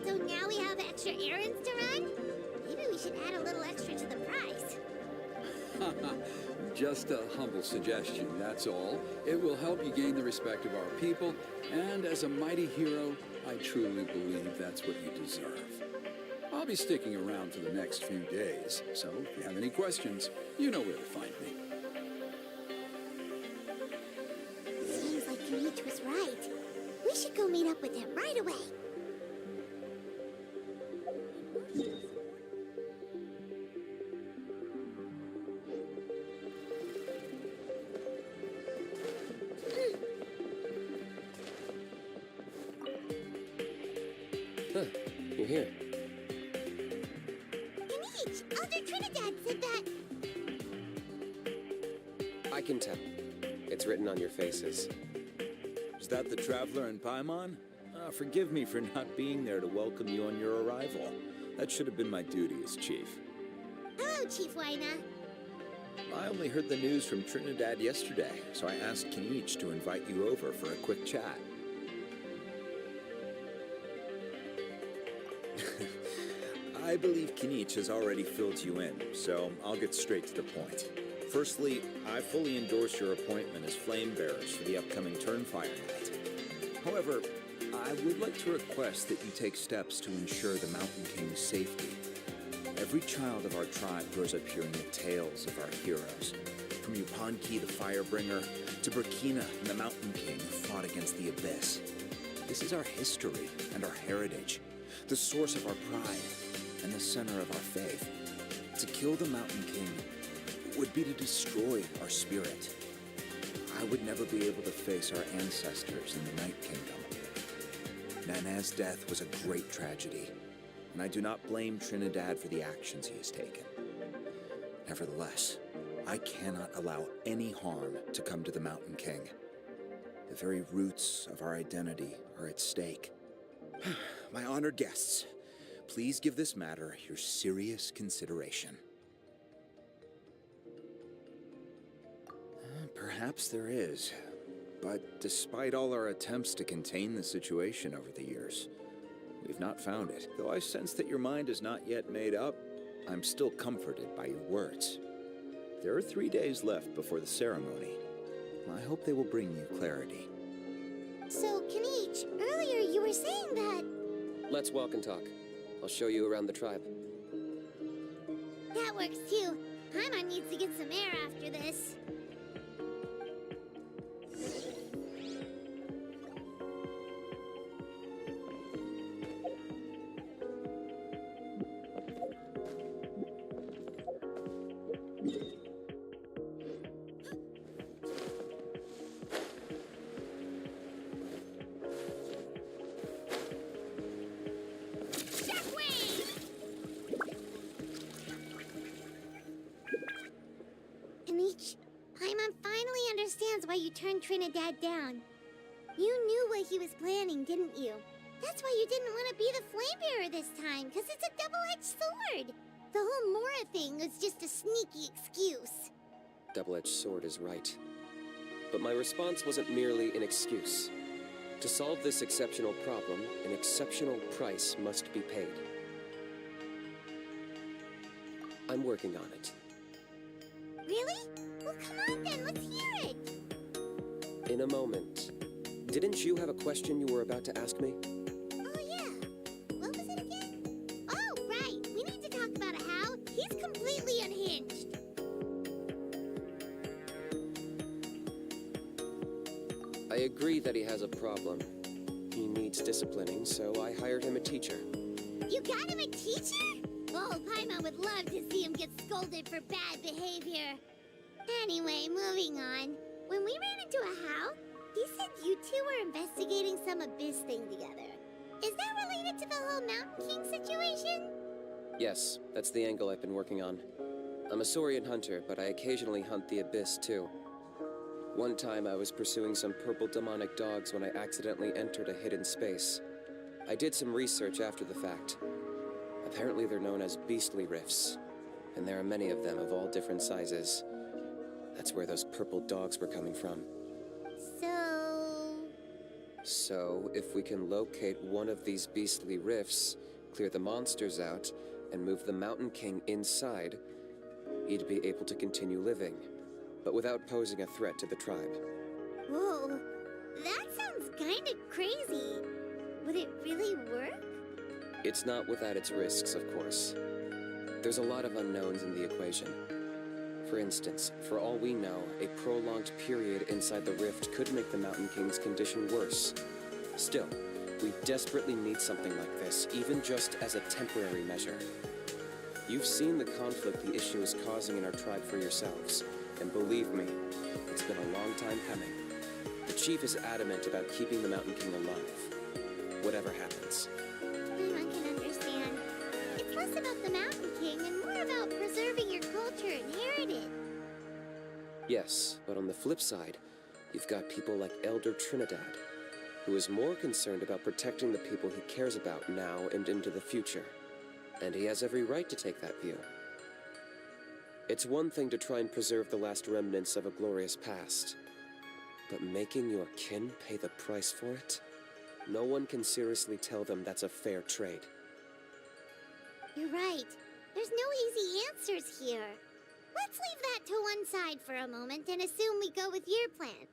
So now we have extra errands to run? Maybe we should add a little extra to the price. Just a humble suggestion, that's all. It will help you gain the respect of our people, and as a mighty hero, I truly believe that's what you deserve. I'll be sticking around for the next few days, so if you have any questions, you know where to find me. Seems like Kenichi was right. We should go meet up with him right away. Huh, you're here. Kenichi, Elder Trinidad said that... I can tell. It's written on your faces. Is that the Traveler in Paimon? Forgive me for not being there to welcome you on your arrival. That should have been my duty as chief. Hello, Chief Waina. I only heard the news from Trinidad yesterday, so I asked Kenichi to invite you over for a quick chat. I believe Kenichi has already filled you in, so I'll get straight to the point. Firstly, I fully endorse your appointment as Flame Bearers for the upcoming Turnfire Night. However, I would like to request that you take steps to ensure the Mountain King's safety. Every child of our tribe grows up hearing the tales of our heroes. From Yupanqui the Firebringer, to Burkina and the Mountain King who fought against the Abyss. This is our history and our heritage, the source of our pride, and the center of our faith. To kill the Mountain King would be to destroy our spirit. I would never be able to face our ancestors in the Night Kingdom. Nana's death was a great tragedy, and I do not blame Trinidad for the actions he has taken. Nevertheless, I cannot allow any harm to come to the Mountain King. The very roots of our identity are at stake. My honored guests, please give this matter your serious consideration. Perhaps there is, but despite all our attempts to contain the situation over the years, we've not found it. Though I sense that your mind is not yet made up, I'm still comforted by your words. There are 3 days left before the ceremony. I hope they will bring you clarity. So, Kenichi, earlier you were saying that... Let's walk and talk. I'll show you around the tribe. That works too. Paimon needs to get some air after this. Kenichi, Paimon finally understands why you turned Trinidad down. You knew what he was planning, didn't you? That's why you didn't want to be the Flame Bearer this time, because it's a double-edged sword. The whole Mora thing was just a sneaky excuse. Double-edged sword is right. But my response wasn't merely an excuse. To solve this exceptional problem, an exceptional price must be paid. I'm working on it. Really? Well, come on then, let's hear it. In a moment. Didn't you have a question you were about to ask me? Oh, yeah. What was it again? Oh, right. We need to talk about how he's completely unhinged. I agree that he has a problem. He needs disciplining, so I hired him a teacher. You got him a teacher? Oh, Paimon would love to see him get scolded for bad behavior. Anyway, moving on. When we ran into a house, he said you two were investigating some abyss thing together. Is that related to the whole Mountain King situation? Yes, that's the angle I've been working on. I'm a Saurian hunter, but I occasionally hunt the abyss too. One time I was pursuing some purple demonic dogs when I accidentally entered a hidden space. I did some research after the fact. Apparently they're known as beastly rifts, and there are many of them of all different sizes. That's where those purple dogs were coming from. So, if we can locate one of these beastly rifts, clear the monsters out, and move the Mountain King inside, he'd be able to continue living, but without posing a threat to the tribe. Whoa, that sounds kinda crazy. Would it really work? It's not without its risks, of course. There's a lot of unknowns in the equation. For instance, for all we know, a prolonged period inside the rift could make the Mountain King's condition worse. Still, we desperately need something like this, even just as a temporary measure. You've seen the conflict the issue is causing in our tribe for yourselves, and believe me, it's been a long time coming. The chief is adamant about keeping the Mountain King alive, whatever happens. Paimon can understand. It's less about the Mountain King and more about preserving your culture and heritage. Yes, but on the flip side, you've got people like Elder Trinidad, who is more concerned about protecting the people he cares about now and into the future. And he has every right to take that view. It's one thing to try and preserve the last remnants of a glorious past, but making your kin pay the price for it? No one can seriously tell them that's a fair trade. You're right. There's no easy answers here. Let's leave that to one side for a moment and assume we go with your plan.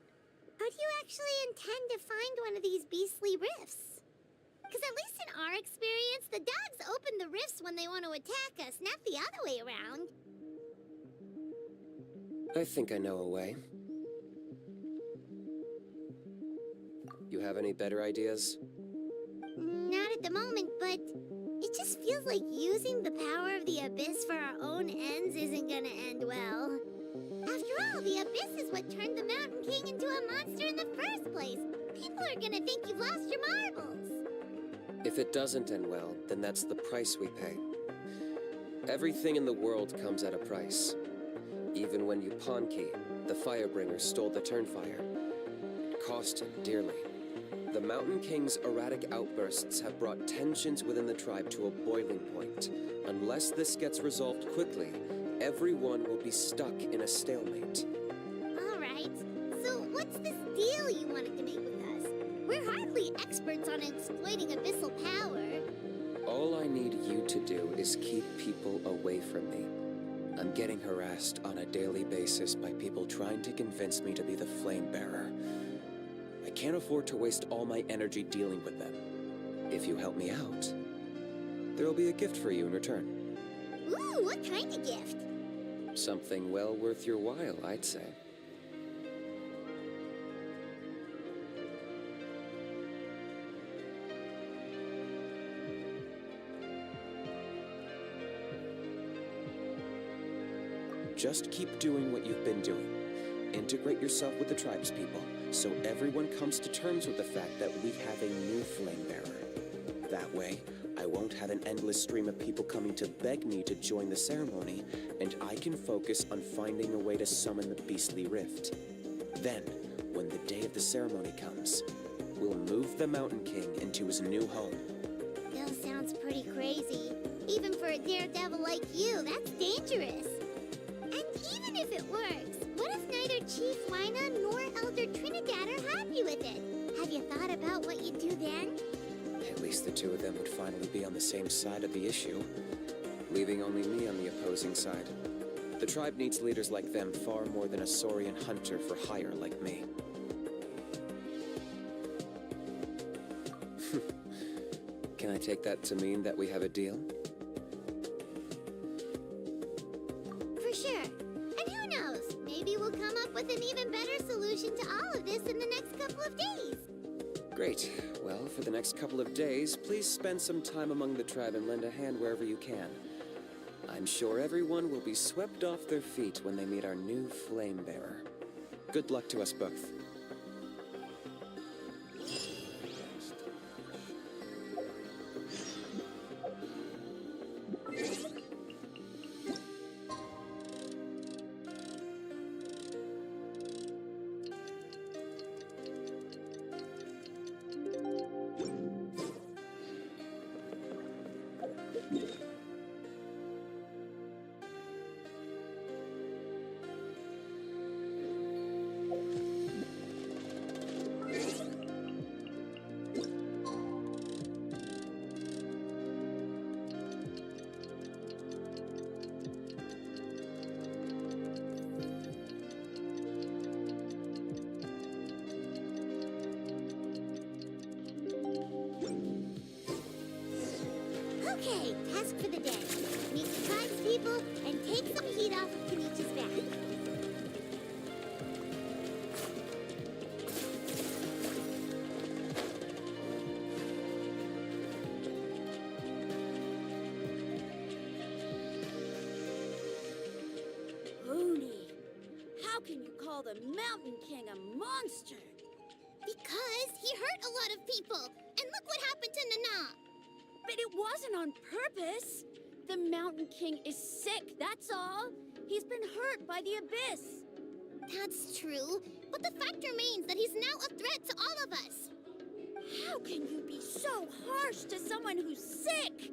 How do you actually intend to find one of these beastly rifts? Because at least in our experience, the dogs open the rifts when they want to attack us, not the other way around. I think I know a way. You have any better ideas? Not at the moment, but it just feels like using the power of the Abyss for our own ends isn't gonna end well. After all, the Abyss is what turned the Mountain King into a monster in the first place. People are gonna think you've lost your marbles. If it doesn't end well, then that's the price we pay. Everything in the world comes at a price. Even when Yupanqui, the Firebringer, stole the Turnfire, it cost him dearly. The Mountain King's erratic outbursts have brought tensions within the tribe to a boiling point. Unless this gets resolved quickly, everyone will be stuck in a stalemate. All right, so what's this deal you wanted to make with us? We're hardly experts on exploiting abyssal power. All I need you to do is keep people away from me. I'm getting harassed on a daily basis by people trying to convince me to be the flame bearer. I can't afford to waste all my energy dealing with them. If you help me out, there'll be a gift for you in return. Ooh, what kind of gift? Something well worth your while, I'd say. Just keep doing what you've been doing. Integrate yourself with the tribespeople, so everyone comes to terms with the fact that we have a new flame bearer. That way, I won't have an endless stream of people coming to beg me to join the ceremony, and I can focus on finding a way to summon the beastly rift. Then, when the day of the ceremony comes, we'll move the Mountain King into his new home. Still sounds pretty crazy. Even for a daredevil like you, that's dangerous. And even if it works, what if neither Chief Lina nor Elder Trinidad are happy with it? Have you thought about what you'd do then? At least the two of them would finally be on the same side of the issue, leaving only me on the opposing side. The tribe needs leaders like them far more than a Saurian hunter for hire like me. Can I take that to mean that we have a deal? For sure. And who knows? Maybe we'll come up with an even better solution to all of this in the next couple of days. Great. Well, for the next couple of days, please spend some time among the tribe and lend a hand wherever you can. I'm sure everyone will be swept off their feet when they meet our new flame bearer. Good luck to us both. Okay, task for the day. Meet the tribespeople and take some heat off of Kenichi's back. Oni, how can you call the Mountain King a monster? Because he hurt a lot of people. And look what happened to Nana. But it wasn't on purpose. The Mountain King is sick, that's all. He's been hurt by the abyss. That's true. But the fact remains that he's now a threat to all of us. How can you be so harsh to someone who's sick?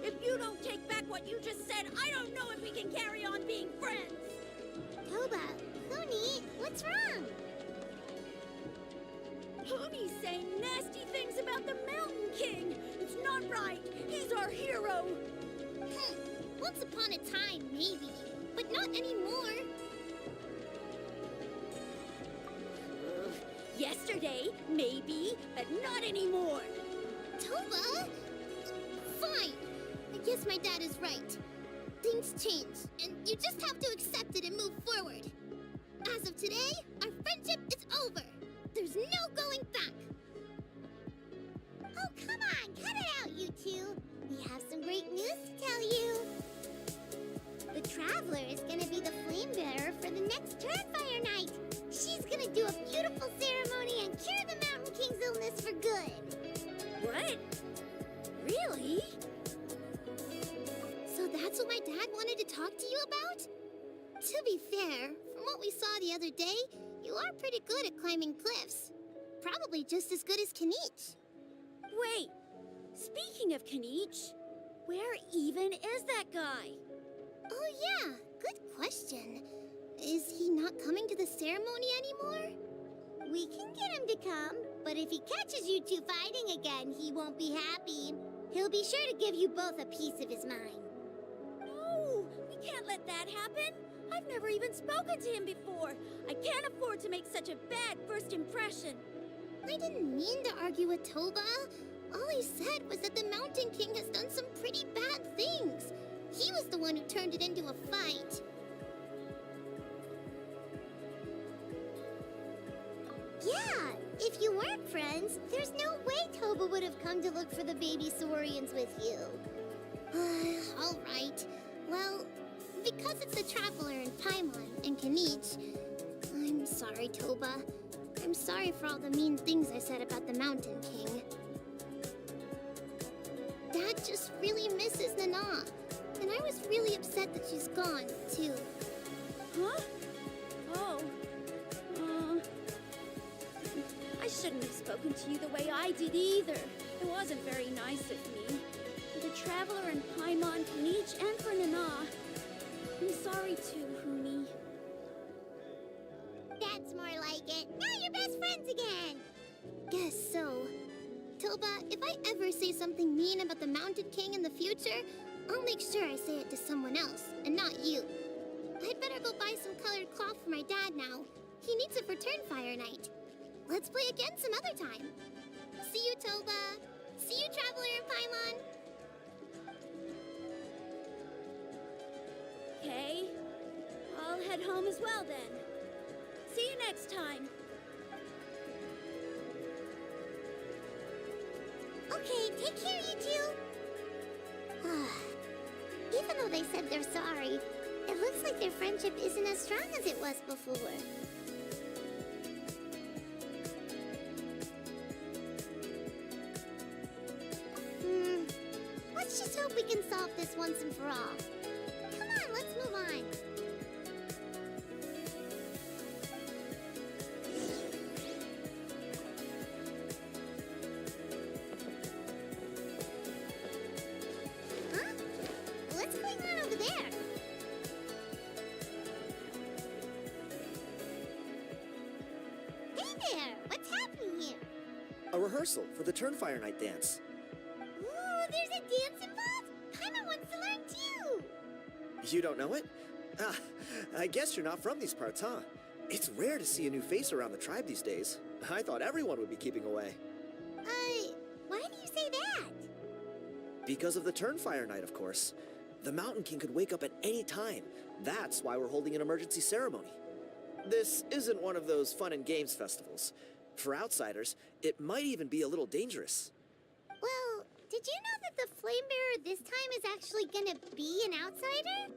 If you don't take back what you just said, I don't know if we can carry on being friends. Toba, Huni, what's wrong? Huni's saying nasty things about the Mountain King. It's not right. He's our hero. Once upon a time, maybe. But not anymore. Yesterday, maybe, but not anymore. Toba? Fine. I guess my dad is right. Things change, and you just have to accept it and move forward. As of today, our friendship is over. There's no going back. Oh, come on, cut it out, you two. We have some great news to tell you. The Traveler is gonna be the flame bearer for the next Turnfire night. She's gonna do a beautiful ceremony and cure the Mountain King's illness for good. What? Really? So that's what my dad wanted to talk to you about? To be fair, from what we saw the other day, you are pretty good at climbing cliffs. Probably just as good as Kanich. Wait, speaking of Kanich, where even is that guy? Oh yeah, good question. Is he not coming to the ceremony anymore? We can get him to come, but if he catches you two fighting again, he won't be happy. He'll be sure to give you both a piece of his mind. No, we can't let that happen. I've never even spoken to him before. I can't afford to make such a bad first impression. I didn't mean to argue with Toba. All I said was that the Mountain King has done some pretty bad things. He was the one who turned it into a fight. Yeah, if you weren't friends, there's no way Toba would have come to look for the baby Saurians with you. All right. Well, because it's the Traveler and Paimon and Kanich, I'm sorry, Toba. I'm sorry for all the mean things I said about the Mountain King. Dad just really misses Nana, and I was really upset that she's gone, too. Huh? Oh. I shouldn't have spoken to you the way I did either. It wasn't very nice of me. For the Traveler and Paimon, Kanich, and for Nana. I'm sorry too, Huni. That's more like it. Now you're best friends again. guess so. Toba, if I ever say something mean about the Mountain King in the future, I'll make sure I say it to someone else, and not you. I'd better go buy some colored cloth for my dad now. He needs it for Turnfire Night. Let's play again some other time. See you, Toba. See you, Traveler and Paimon. Okay. I'll head home as well then. See you next time. Okay, take care, you two. Even though they said they're sorry, it looks like their friendship isn't as strong as it was before. Let's just hope we can solve this once and for all. Come on, let's move on. Huh? What's going on over there? Hey there! What's happening here? A rehearsal for the Turnfire Night dance. Ooh, there's a dance involved? Paimon wants to learn too! You don't know it? Ah, I guess you're not from these parts, huh? It's rare to see a new face around the tribe these days. I thought everyone would be keeping away. Why do you say that? Because of the Turnfire Night, of course. The Mountain King could wake up at any time. That's why we're holding an emergency ceremony. This isn't one of those fun and games festivals. For outsiders, it might even be a little dangerous. Well, did you know that the Flame Bearer this time is actually gonna be an outsider?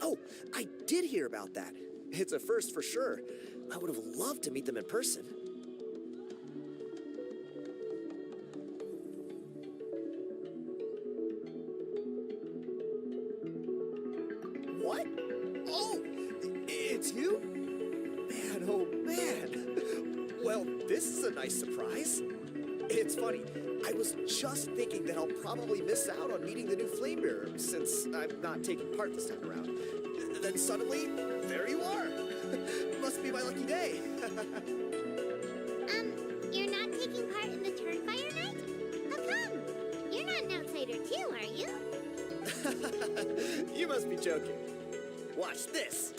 Oh, I did hear about that. It's a first for sure. I would have loved to meet them in person. What? Oh, it's you? Man, oh man. Well, this is a nice surprise. It's funny, I was just thinking that I'll probably miss out on meeting the new Flame Bearer since I'm not taking part this time around. Then suddenly, there you are. Must be my lucky day. You're not taking part in the Turnfire Night? How come? You're not an outsider too, are you? You must be joking. Watch this.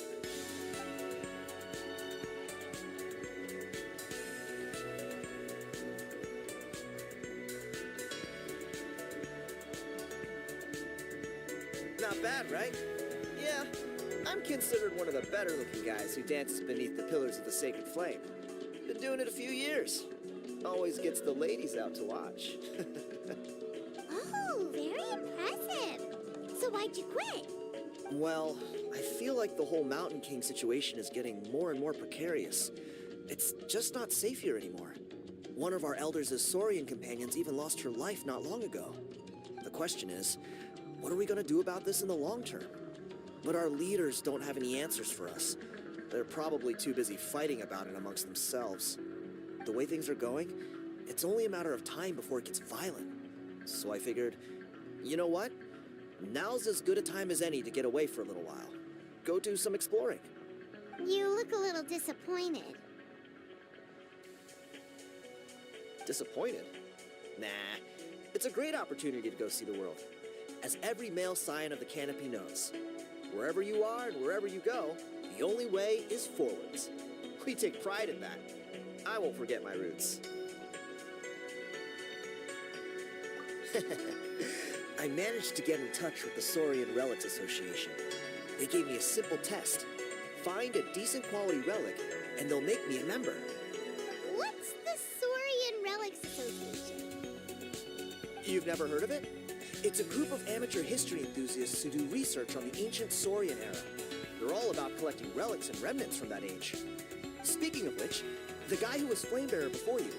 Not bad, right? Yeah, I'm considered one of the better looking guys who dances beneath the pillars of the sacred flame. Been doing it a few years. Always gets the ladies out to watch. Oh, very impressive. So why'd you quit? Well, I feel like the whole Mountain King situation is getting more and more precarious. It's just not safe here anymore. One of our elders' Saurian companions even lost her life not long ago. The question is, what are we going to do about this in the long term? But our leaders don't have any answers for us. They're probably too busy fighting about it amongst themselves. The way things are going, it's only a matter of time before it gets violent. So I figured, you know what? Now's as good a time as any to get away for a little while. Go do some exploring. You look a little disappointed. Disappointed? Nah, it's a great opportunity to go see the world. As every male scion of the canopy knows, wherever you are and wherever you go, the only way is forwards. We take pride in that. I won't forget my roots. I managed to get in touch with the Saurian Relics Association. They gave me a simple test. Find a decent quality relic, and they'll make me a member. What's the Saurian Relics Association? You've never heard of it? It's a group of amateur history enthusiasts who do research on the ancient Saurian era. They're all about collecting relics and remnants from that age. Speaking of which, the guy who was Flamebearer before you,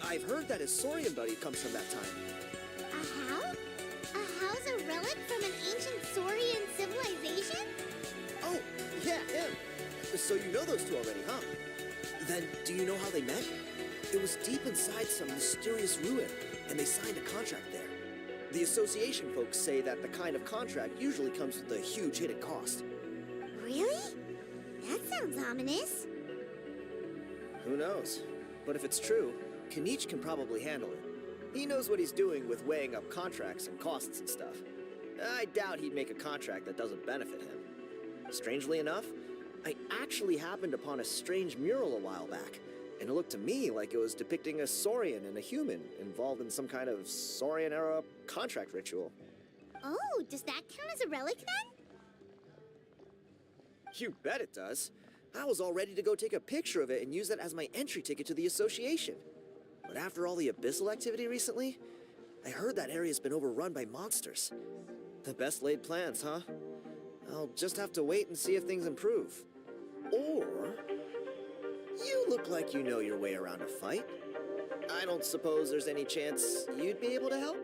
I've heard that his Saurian buddy comes from that time. A how? A how's a relic from an ancient Saurian civilization? Oh, yeah, him. So you know those two already, huh? Then, do you know how they met? It was deep inside some mysterious ruin, and they signed a contract there. The association folks say that the kind of contract usually comes with a huge hidden cost. Really? That sounds ominous. Who knows? But if it's true, Kanich can probably handle it. He knows what he's doing with weighing up contracts and costs and stuff. I doubt he'd make a contract that doesn't benefit him. Strangely enough, I actually happened upon a strange mural a while back, and it looked to me like it was depicting a Saurian and a human involved in some kind of Saurian-era contract ritual. Oh, does that count as a relic then? You bet it does. I was all ready to go take a picture of it and use that as my entry ticket to the association. But after all the abyssal activity recently, I heard that area's been overrun by monsters. The best laid plans, huh? I'll just have to wait and see if things improve. Or... you look like you know your way around a fight. I don't suppose there's any chance you'd be able to help?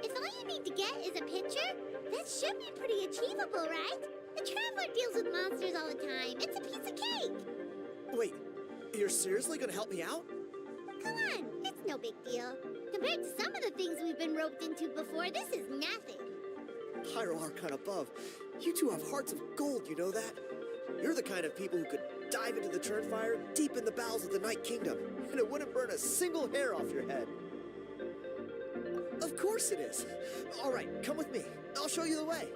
If all you need to get is a picture, that should be pretty achievable, right? The Traveler deals with monsters all the time. It's a piece of cake. Wait, you're seriously gonna help me out? Come on, it's no big deal. Compared to some of the things we've been roped into before, this is nothing. Pyro Archon above, you two have hearts of gold, you know that? You're the kind of people who could dive into the Turnfire deep in the bowels of the Night Kingdom, and it wouldn't burn a single hair off your head. Of course it is. All right, come with me. I'll show you the way.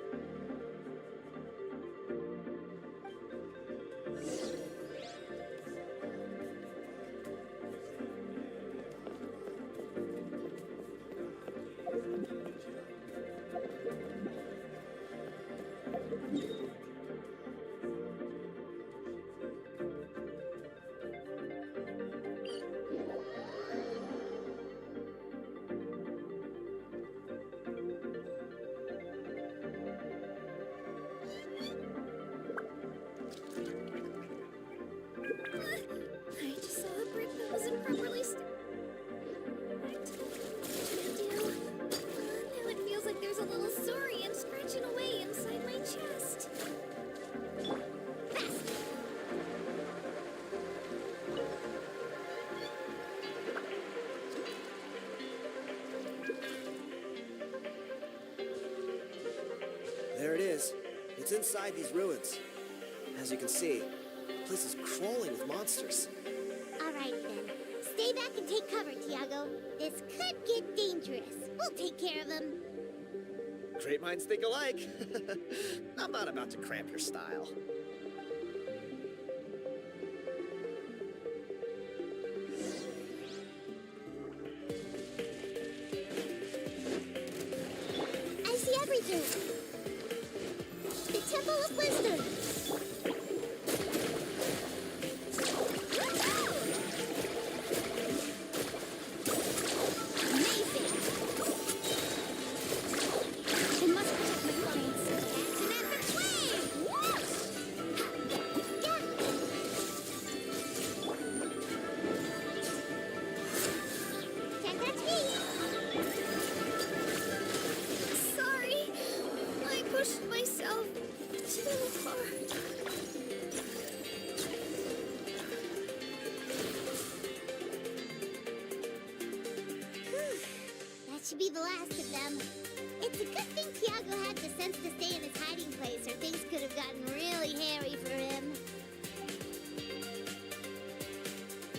I just saw a brick that wasn't properly What do I do? Now it feels like there's a little saurian scratching away inside my chest. Fast! There it is. It's inside these ruins. As you can see, the place is crawling with monsters. All right then. Stay back and take cover, Tiago. This could get dangerous. We'll take care of him. Great minds think alike. I'm not about to cramp your style. I see everything. The Temple of Wisdom. Amazing. I must protect my clients. That's an epic flame. Yeah. Can't touch me. Sorry, I pushed myself too hard. That should be the last of them. It's a good thing Tiago had the sense to stay in his hiding place, or things could have gotten really hairy for him.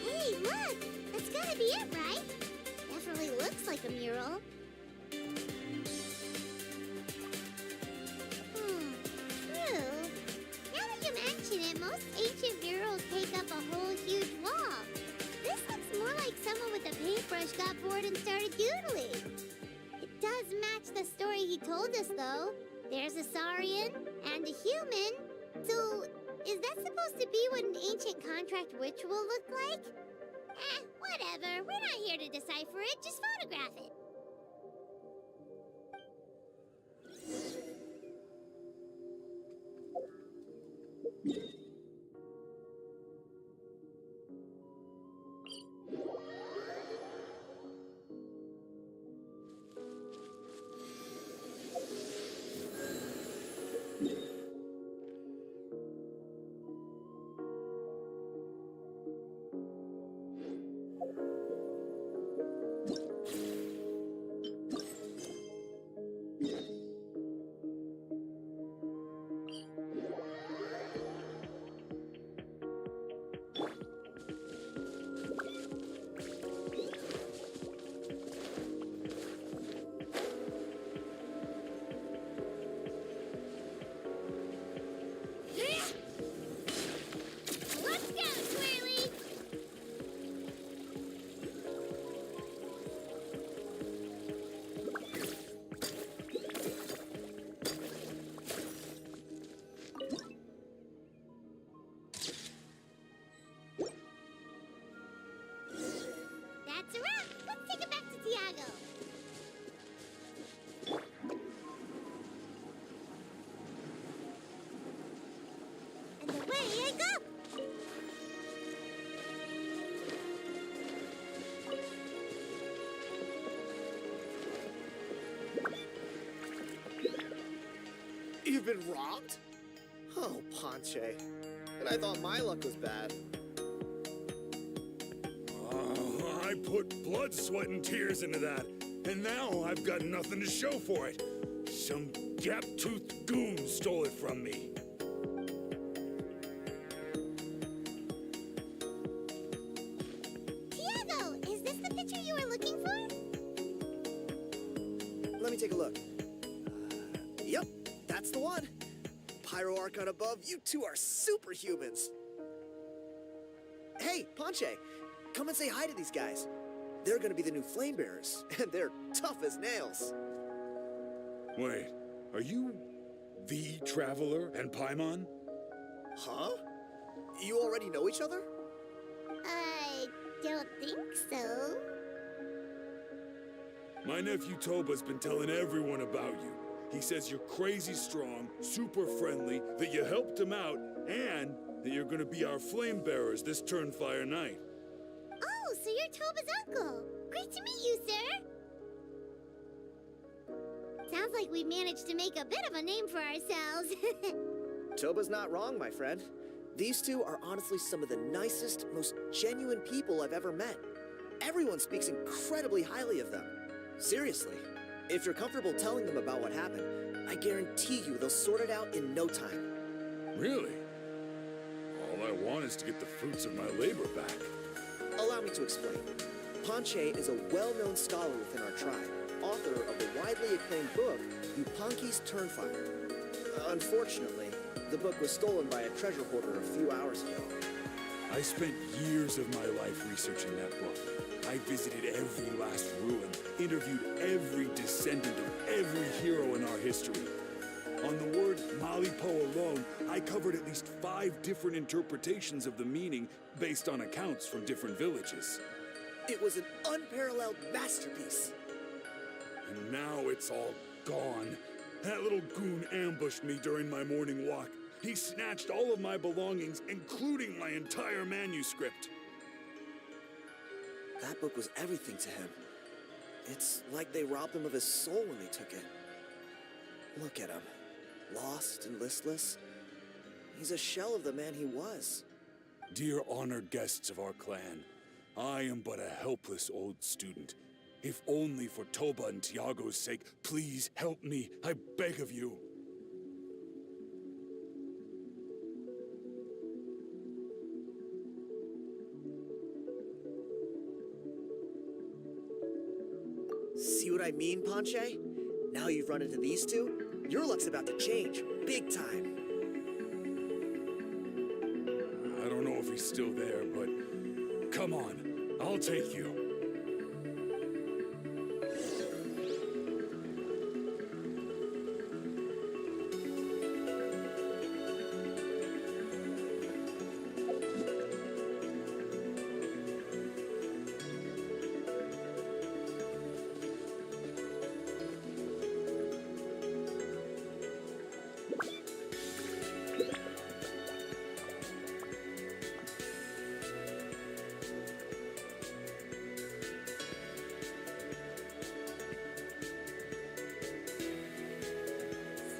Hey, look! That's gotta be it, right? Definitely looks like a mural. True. Now that you mention it, most ancient murals take up a whole huge wall. This looks more like someone with a paintbrush got bored and started doodling. It does match the story he told us, though. There's a Saurian and a human. So, is that supposed to be what an ancient contract ritual looked like? Whatever. We're not here to decipher it. Just photograph it. You've been robbed? Oh, Ponche. And I thought my luck was bad. I put blood, sweat, and tears into that, and now I've got nothing to show for it. Some gap-toothed goon stole it from me. Tiago, is this the picture you were looking for? Let me take a look. Yep, that's the one. Pyro Archon above, you two are superhumans. Hey, Ponche, come and say hi to these guys. They're gonna be the new flame bearers, and they're tough as nails. Wait, are you the Traveler and Paimon? Huh? You already know each other? I don't think so. My nephew Toba's been telling everyone about you. He says you're crazy strong, super friendly, that you helped him out, and that you're gonna be our flame bearers this Turnfire night. Oh, so you're Toba's uncle. Great to meet you, sir. Sounds like we managed to make a bit of a name for ourselves. Toba's not wrong, my friend. These two are honestly some of the nicest, most genuine people I've ever met. Everyone speaks incredibly highly of them. Seriously, if you're comfortable telling them about what happened, I guarantee you they'll sort it out in no time. Really? All I want is to get the fruits of my labor back. Allow me to explain. Ponche is a well-known scholar within our tribe, author of the widely acclaimed book, Yupanqui's Turnfire. Unfortunately, the book was stolen by a treasure hoarder a few hours ago. I spent years of my life researching that book. I visited every last ruin, interviewed every descendant of every hero in our history. On the word Malipo alone, I covered at least 5 different interpretations of the meaning based on accounts from different villages. It was an unparalleled masterpiece. And now it's all gone. That little goon ambushed me during my morning walk. He snatched all of my belongings, including my entire manuscript. That book was everything to him. It's like they robbed him of his soul when they took it. Look at him. Lost and listless. He's a shell of the man he was. Dear honored guests of our clan, I am but a helpless old student. If only for Toba and Tiago's sake, please help me, I beg of you. See what I mean, Ponche? Now you've run into these two, your luck's about to change, big time. I don't know if he's still there, but come on, I'll take you.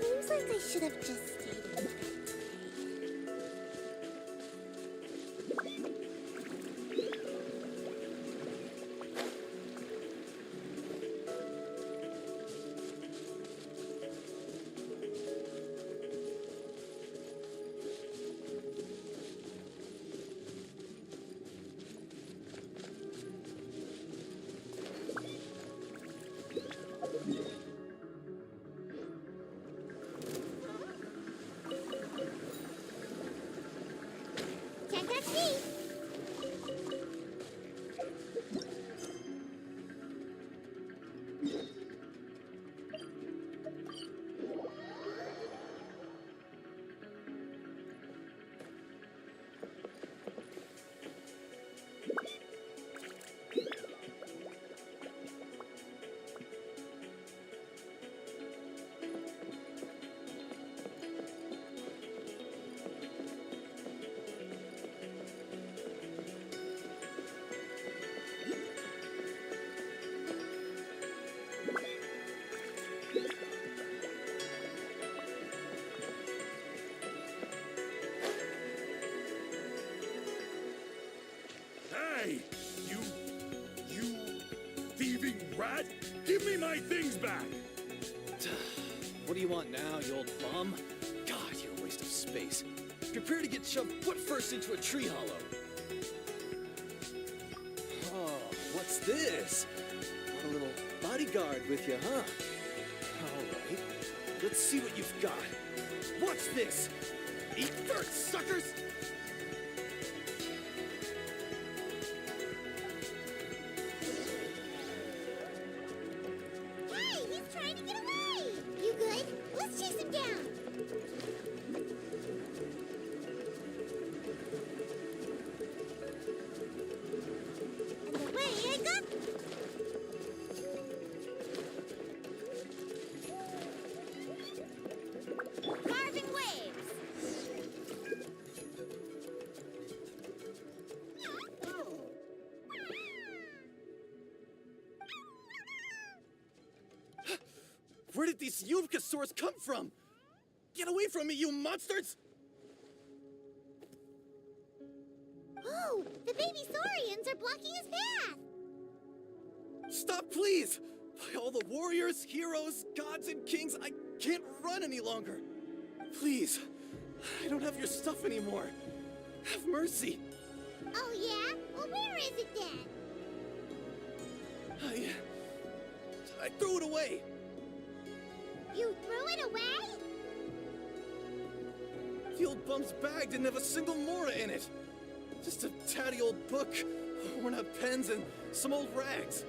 Seems like I should have just stayed in bed today. Hey! You thieving rat! Give me my things back! What do you want now, you old bum? God, you're a waste of space. Prepare to get shoved foot first into a tree hollow. Oh, what's this? Got a little bodyguard with you, huh? All right, let's see what you've got. What's this? Eat dirt, suckers! Hey, he's trying to get away! You good? Let's chase him down! And away I go! Carving waves! Where did these Yubkasaurs come from? Get away from me, you monsters! Oh, the baby saurians are blocking his path! Stop, please! By all the warriors, heroes, gods, and kings, I can't run any longer. Please, I don't have your stuff anymore. Have mercy. Oh yeah? Well, where is it then? I threw it away. You threw it away? The old bum's bag didn't have a single mora in it. Just a tatty old book, worn out pens, and some old rags.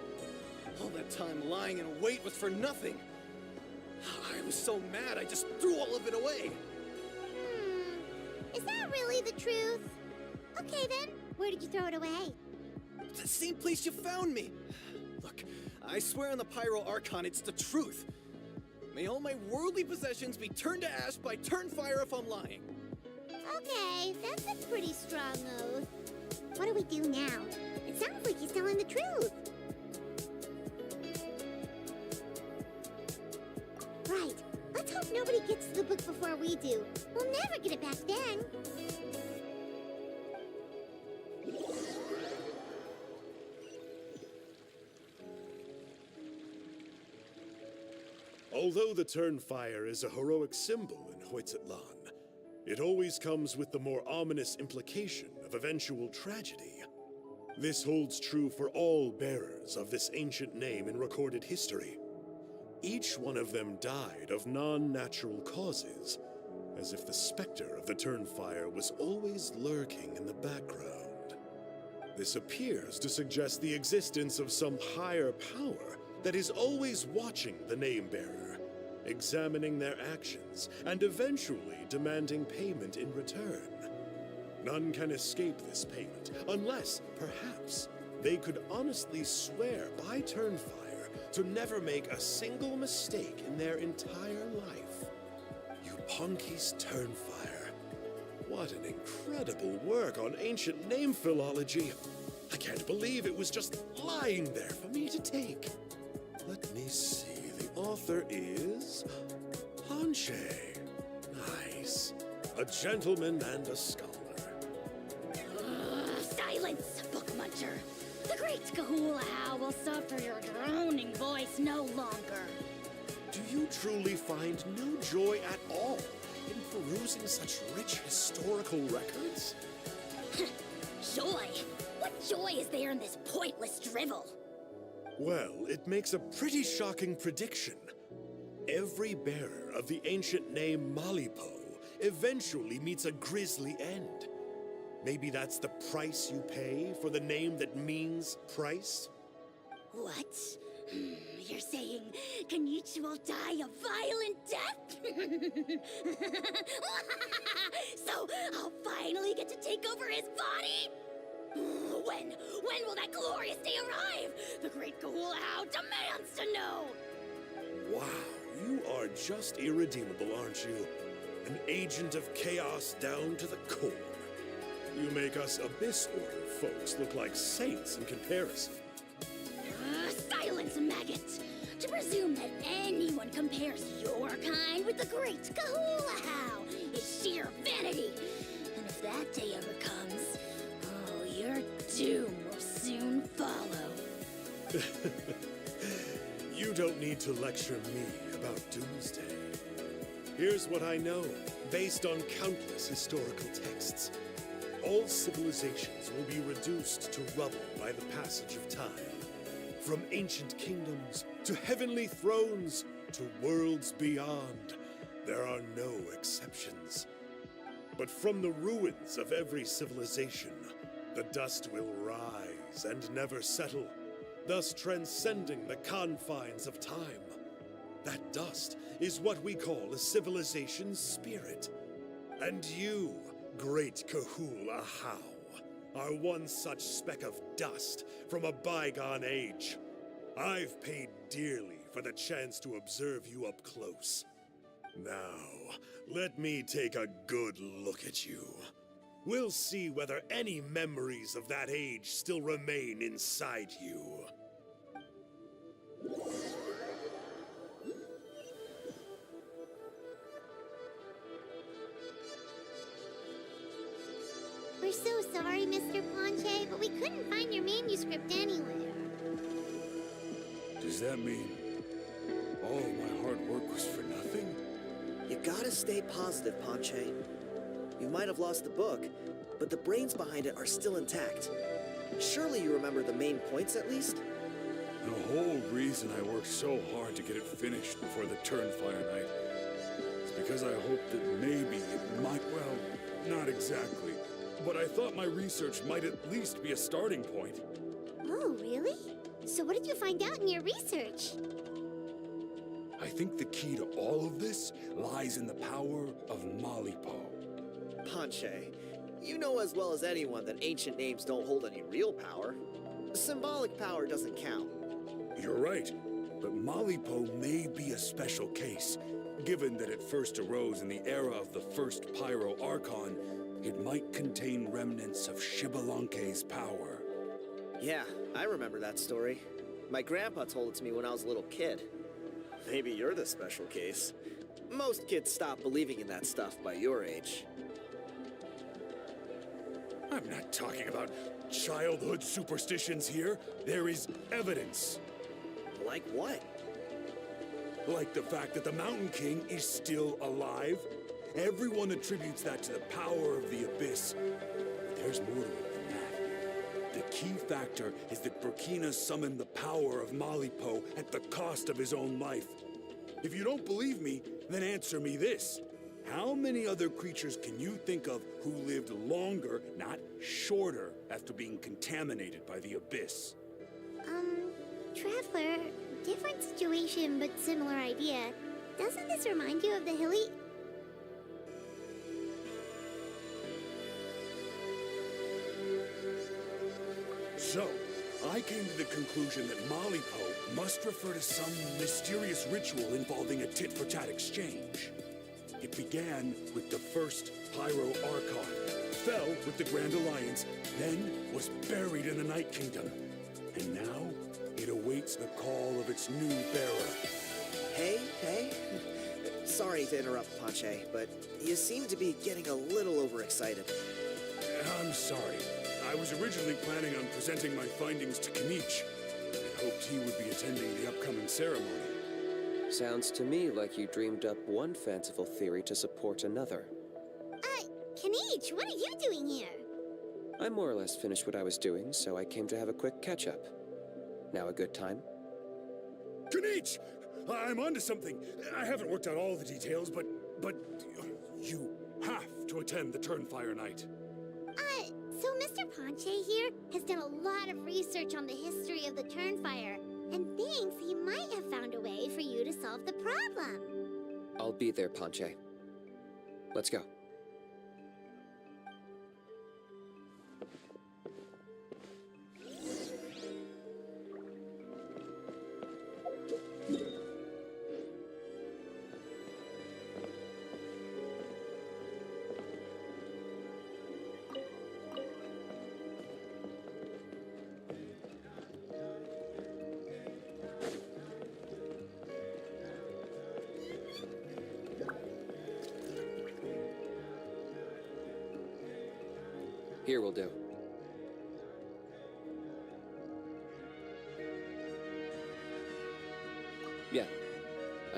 All that time lying in wait was for nothing. I was so mad, I just threw all of it away. Is that really the truth? Okay then, where did you throw it away? The same place you found me. Look, I swear on the Pyro Archon it's the truth. May all my worldly possessions be turned to ash by Turnfire if I'm lying. Okay, that's a pretty strong oath. What do we do now? It sounds like he's telling the truth. Right. Let's hope nobody gets to the book before we do. We'll never get it back then. Although the Turnfire is a heroic symbol in Hoytzatlan, it always comes with the more ominous implication of eventual tragedy. This holds true for all bearers of this ancient name in recorded history. Each one of them died of non-natural causes, as if the specter of the Turnfire was always lurking in the background. This appears to suggest the existence of some higher power that is always watching the name-bearer, examining their actions, and eventually demanding payment in return. None can escape this payment, unless, perhaps, they could honestly swear by Turnfire to never make a single mistake in their entire life. Yupanki's Turnfire. What an incredible work on ancient name philology. I can't believe it was just lying there for me to take. Let me see. The author is Hanche. Nice. A gentleman and a scholar. Silence, book muncher. The great Kahula will suffer your droning voice no longer. Do you truly find no joy at all in perusing such rich historical records? Joy? What joy is there in this pointless drivel? Well, it makes a pretty shocking prediction. Every bearer of the ancient name Malipo eventually meets a grisly end. Maybe that's the price you pay for the name that means price? What? You're saying Kenichi will die a violent death? So I'll finally get to take over his body? When will that glorious day arrive? The great Kahula demands to know! Wow, you are just irredeemable, aren't you? An agent of chaos down to the core. You make us Abyss Order folks look like saints in comparison. Silence, maggot! To presume that anyone compares your kind with the great Kahula is sheer vanity. And if that day ever comes, oh, your doom will soon follow. You don't need to lecture me about Doomsday. Here's what I know, based on countless historical texts. All civilizations will be reduced to rubble by the passage of time. From ancient kingdoms to heavenly thrones to worlds beyond, there are no exceptions. But from the ruins of every civilization, the dust will rise and never settle, thus transcending the confines of time. That dust is what we call a civilization's spirit. And you, great Kahul Ahau, are one such speck of dust from a bygone age. I've paid dearly for the chance to observe you up close. Now, let me take a good look at you. We'll see whether any memories of that age still remain inside you. We're so sorry, Mr. Ponche, but we couldn't find your manuscript anywhere. Does that mean all of my hard work was for nothing? You gotta stay positive, Ponche. You might have lost the book, but the brains behind it are still intact. Surely you remember the main points at least? The whole reason I worked so hard to get it finished before the Turnfire night is because I hoped that maybe it might, well, not exactly, but I thought my research might at least be a starting point. Oh, really? So what did you find out in your research? I think the key to all of this lies in the power of Malipo. Ponche, you know as well as anyone that ancient names don't hold any real power. Symbolic power doesn't count. You're right, but Malipo may be a special case. Given that it first arose in the era of the first Pyro Archon, it might contain remnants of Shibalanke's power. Yeah, I remember that story. My grandpa told it to me when I was a little kid. Maybe you're the special case. Most kids stop believing in that stuff by your age. I'm not talking about childhood superstitions here. There is evidence. Like what? Like the fact that the Mountain King is still alive. Everyone attributes that to the power of the Abyss. But there's more to it than that. The key factor is that Burkina summoned the power of Malipo at the cost of his own life. If you don't believe me, then answer me this. How many other creatures can you think of who lived longer, not shorter, after being contaminated by the Abyss? Traveler, different situation but similar idea. Doesn't this remind you of the hilly... So, I came to the conclusion that Malipo must refer to some mysterious ritual involving a tit-for-tat exchange. It began with the first Pyro Archon, fell with the Grand Alliance, then was buried in the Night Kingdom. And now, it awaits the call of its new bearer. Hey. Sorry to interrupt, Ponche, but you seem to be getting a little overexcited. I'm sorry. I was originally planning on presenting my findings to Kinich, and hoped he would be attending the upcoming ceremony. Sounds to me like you dreamed up one fanciful theory to support another. Kinich, what are you doing here? I more or less finished what I was doing, so I came to have a quick catch-up. Now a good time? Kinich! I'm onto something. I haven't worked out all the details, but you have to attend the Turnfire night. So Mr. Ponche here has done a lot of research on the history of the Turnfire, and thinks he might have found a way for you to solve the problem. I'll be there, Ponche. Let's go. Here will do.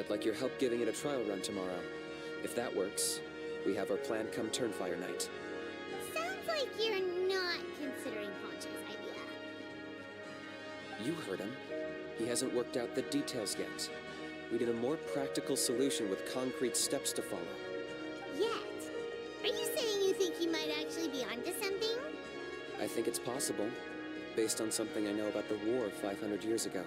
I'd like your help giving it a trial run tomorrow. If that works, we have our plan come Turnfire night. Sounds like you're not considering Poncho's idea. You heard him. He hasn't worked out the details yet. We need a more practical solution with concrete steps to follow. Yet? Are you saying you think he might actually be onto something? I think it's possible, based on something I know about the war 500 years ago.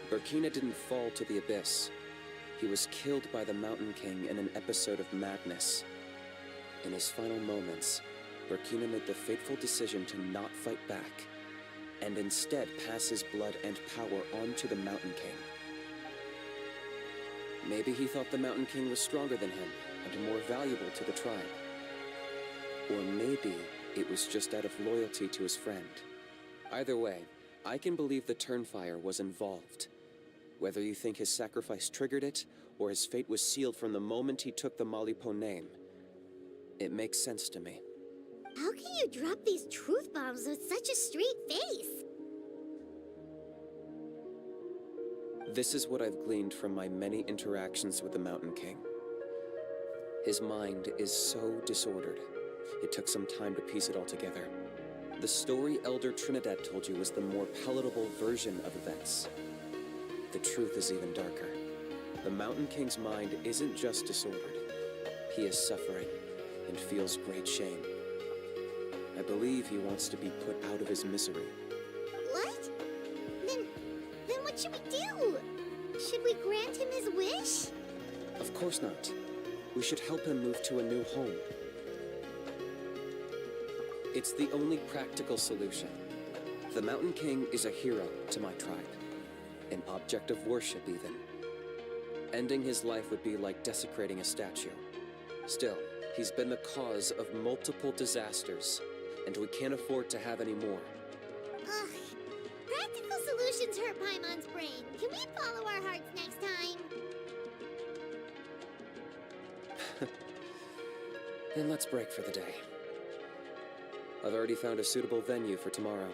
Burkina didn't fall to the abyss. He was killed by the Mountain King in an episode of madness. In his final moments, Burkina made the fateful decision to not fight back, and instead pass his blood and power on to the Mountain King. Maybe he thought the Mountain King was stronger than him, and more valuable to the tribe. Or maybe it was just out of loyalty to his friend. Either way, I can believe the Turnfire was involved. Whether you think his sacrifice triggered it, or his fate was sealed from the moment he took the Malipo name, it makes sense to me. How can you drop these truth bombs with such a straight face? This is what I've gleaned from my many interactions with the Mountain King. His mind is so disordered. It took some time to piece it all together. The story Elder Trinidad told you was the more palatable version of events. The truth is even darker. The Mountain King's mind isn't just disordered. He is suffering and feels great shame. I believe he wants to be put out of his misery. What? Then what should we do? Should we grant him his wish? Of course not. We should help him move to a new home. It's the only practical solution. The Mountain King is a hero to my tribe. An object of worship, even. Ending his life would be like desecrating a statue. Still, he's been the cause of multiple disasters, and we can't afford to have any more. Ugh. Practical solutions hurt Paimon's brain. Can we follow our hearts next time? Then let's break for the day. I've already found a suitable venue for tomorrow.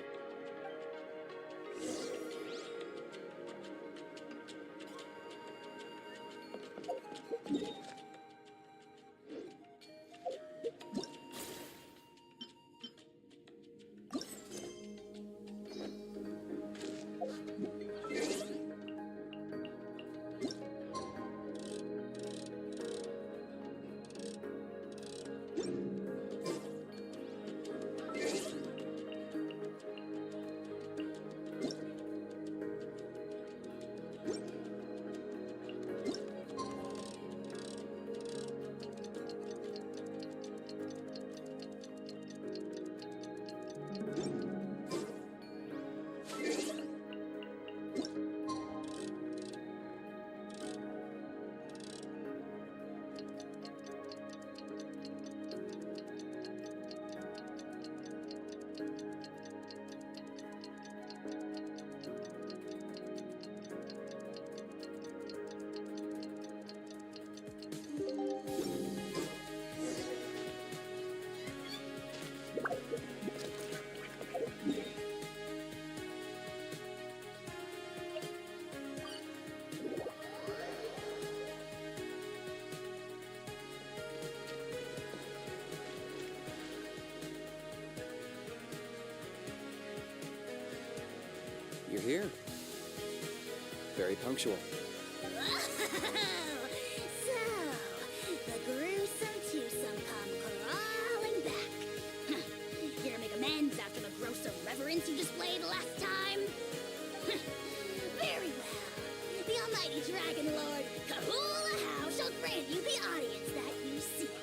You're here. Very punctual. So, the gruesome twosome come crawling back. Here to make amends after the gross irreverence you displayed last time? Very well. The almighty Dragon Lord, Kahula shall grant you the audience that you seek.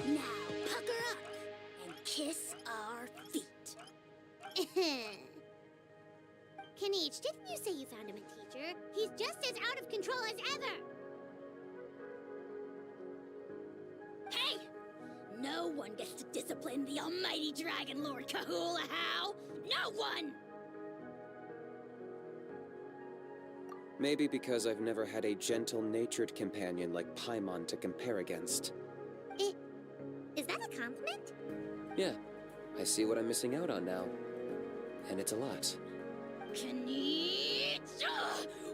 Now, pucker up and kiss our feet. Kanich, didn't you say you found him a teacher? He's just as out of control as ever! Hey! No one gets to discipline the almighty Dragon Lord Kahula How! No one! Maybe because I've never had a gentle-natured companion like Paimon to compare against. Is that a compliment? Yeah, I see what I'm missing out on now. And it's a lot. Knit!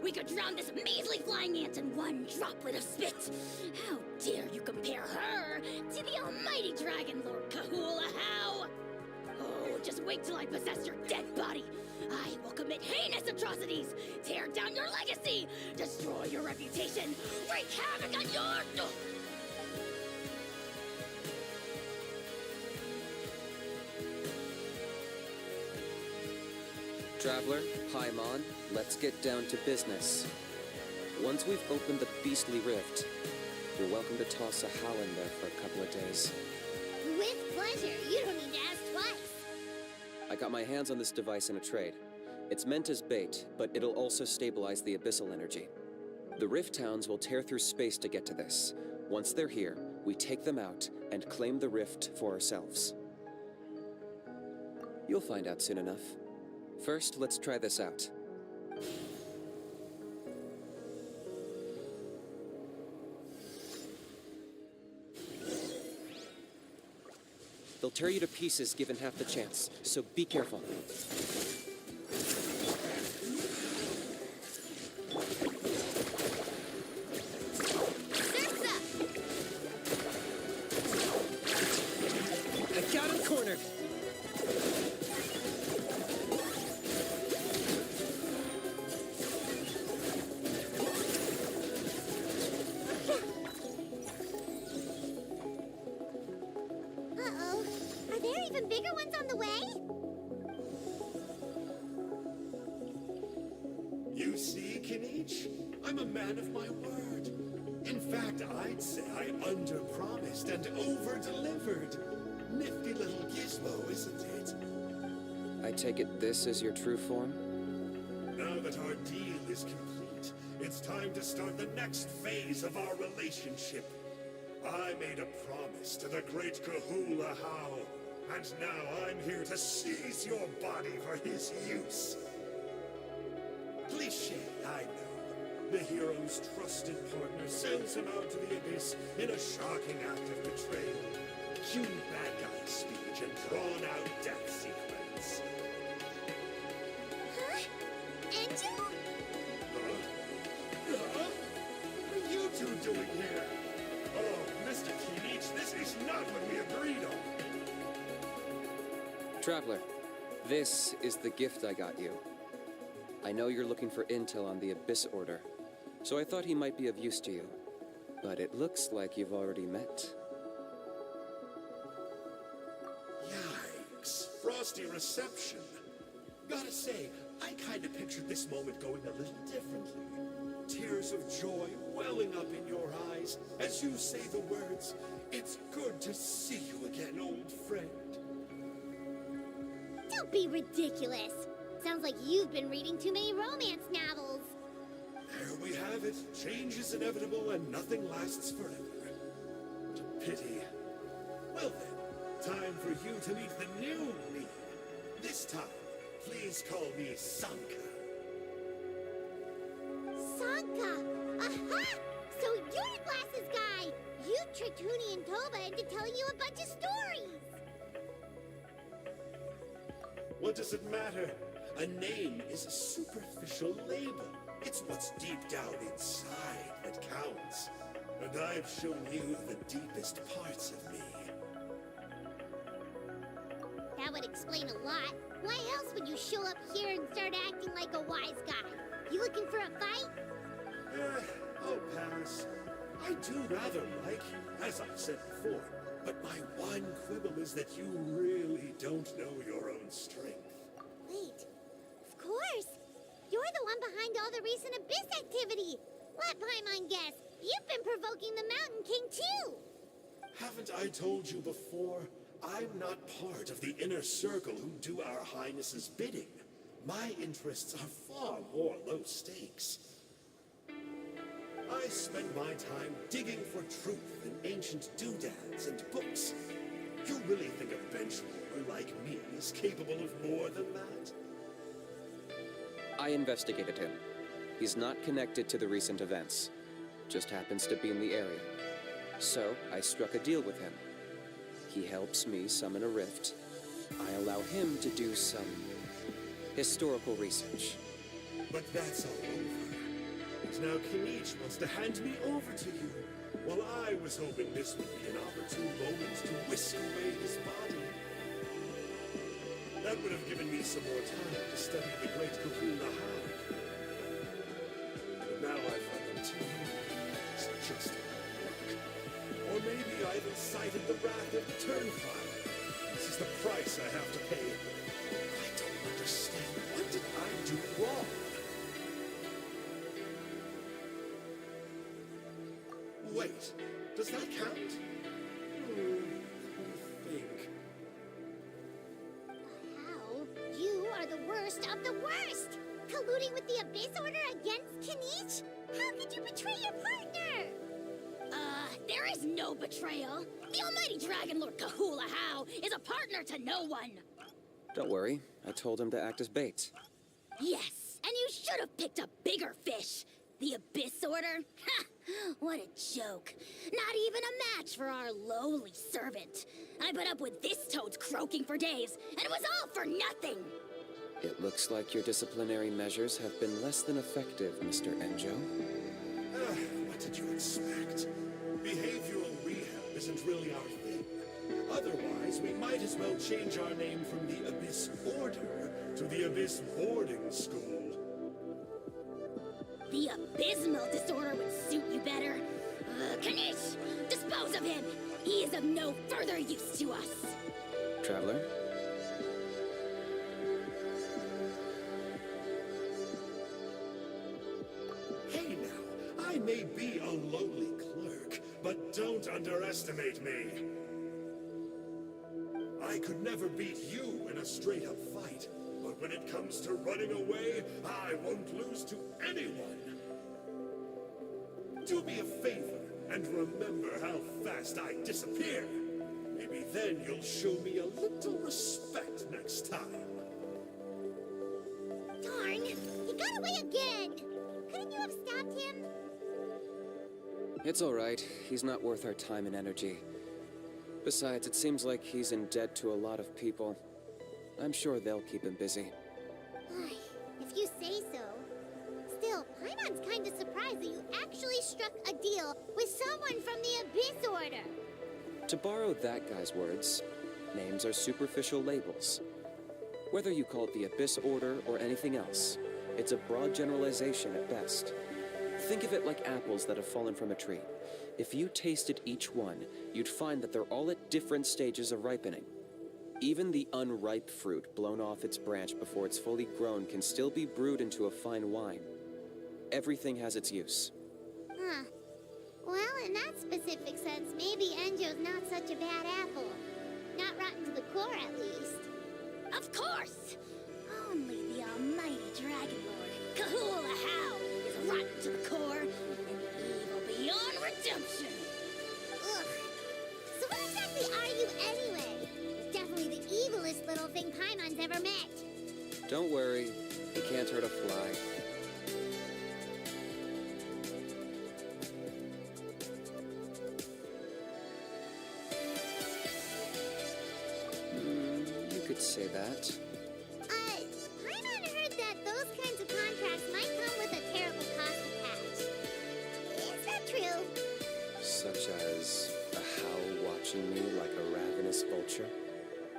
We could drown this measly flying ant in one droplet of spit! How dare you compare her to the almighty Dragon Lord Kahula How? Oh, just wait till I possess your dead body! I will commit heinous atrocities, tear down your legacy, destroy your reputation, wreak havoc on your... Traveler, Paimon, let's get down to business. Once we've opened the beastly rift, you're welcome to toss a howl in there for a couple of days. With pleasure. You don't need to ask twice. I got my hands on this device in a trade. It's meant as bait, but it'll also stabilize the abyssal energy. The rift towns will tear through space to get to this. Once they're here, we take them out and claim the rift for ourselves. You'll find out soon enough. First, let's try this out. They'll tear you to pieces given half the chance, so be careful. I got him cornered! Uh-oh. Are there even bigger ones on the way? You see, Kinich? I'm a man of my word. In fact, I'd say I under-promised and over-delivered. Nifty little gizmo, isn't it? I take it this is your true form? Now that our deal is complete, it's time to start the next phase of our relationship. I made a promise to the great Kahula How, and now I'm here to seize your body for his use. Cliché, I know. The hero's trusted partner sends him out to the abyss in a shocking act of betrayal. Cue bad guy speech and drawn-out death sequence. Huh? Angel? Huh? What are you two doing here? Oh, Mr. Kinich, this is not what we agreed on. Traveler, this is the gift I got you. I know you're looking for intel on the Abyss Order, so I thought he might be of use to you. But it looks like you've already met. Yikes. Frosty reception. Gotta say, I kinda pictured this moment going a little differently. Tears of joy welling up in your eyes as you say the words, "It's good to see you again, old friend." Don't be ridiculous. Sounds like you've been reading too many romance novels. There we have it. Change is inevitable and nothing lasts forever. What a pity. Well then, time for you to meet the new me. This time, please call me Sanka. Sanka! Aha! So you're the glasses guy! You tricked Huni and Toba into telling you a bunch of stories! What does it matter? A name is a superficial label. It's what's deep down inside that counts. And I've shown you the deepest parts of me. That would explain a lot. Why else would you show up here and start acting like a wise guy? You looking for a fight? Oh, pass. I do rather like you, as I've said before. But my one quibble is that you really don't know your own strength. Wait. Of course. You're the one behind all the recent Abyss activity. Let Paimon guess. You've been provoking the Mountain King, too. Haven't I told you before? I'm not part of the inner circle who do our Highness's bidding. My interests are far more low stakes. I spend my time digging for truth in ancient doodads and books. You really think a benchwarmer like me is capable of more than that? I investigated him. He's not connected to the recent events. Just happens to be in the area. So, I struck a deal with him. He helps me summon a rift. I allow him to do some Historical research. But that's all over. And now Kinich wants to hand me over to you, while I was hoping this would be an opportune moment to whisk away his body. That would have given me some more time to study the great Kahuna How. But now I find him too late. It's just work. Or maybe I've incited the wrath of the Turnfire. This is the price I have to pay. I don't understand. What did I do wrong? Wait, does that count? Let me think. How? You are the worst of the worst! Colluding with the Abyss Order against Kinich? How could you betray your partner? There is no betrayal. The almighty Dragon Lord Kahula How is a partner to no one. Don't worry, I told him to act as bait. Yes, and you should have picked a bigger fish. The Abyss Order? Ha! What a joke. Not even a match for our lowly servant. I put up with this toad's croaking for days, and it was all for nothing. It looks like your disciplinary measures have been less than effective, Mr. Enjo. What did you expect? Behavioral rehab isn't really our thing. Otherwise, we might as well change our name from the Abyss Order to the Abyss Boarding School. The abysmal disorder would suit you better. Kinich, dispose of him. He is of no further use to us. Traveler? Hey now, I may be a lowly clerk, but don't underestimate me. I could never beat you in a straight-up fight, but when it comes to running away, I won't lose to anyone. Do me a favor and remember how fast I disappear. Maybe then you'll show me a little respect next time. Darn! He got away again! Couldn't you have stopped him? It's all right. He's not worth our time and energy. Besides, it seems like he's in debt to a lot of people. I'm sure they'll keep him busy. If you say so. Still, Paimon's kinda surprised that you actually struck a deal with someone from the Abyss Order. To borrow that guy's words, names are superficial labels. Whether you call it the Abyss Order or anything else, it's a broad generalization at best. Think of it like apples that have fallen from a tree. If you tasted each one, you'd find that they're all at different stages of ripening. Even the unripe fruit blown off its branch before it's fully grown can still be brewed into a fine wine. Everything has its use. Huh. Well, in that specific sense, maybe Enjo's not such a bad apple. Not rotten to the core, at least. Of course! Only the almighty Dragon Lord, Kahula How, is rotten to the core and evil beyond redemption. Ugh. So what exactly are you anyway? Definitely the evilest little thing Paimon's ever met. Don't worry, he can't hurt a fly. You could say that. Paimon heard that those kinds of contracts might come with a terrible cost attached. Is that true? Such as a How watching me like a ravenous vulture.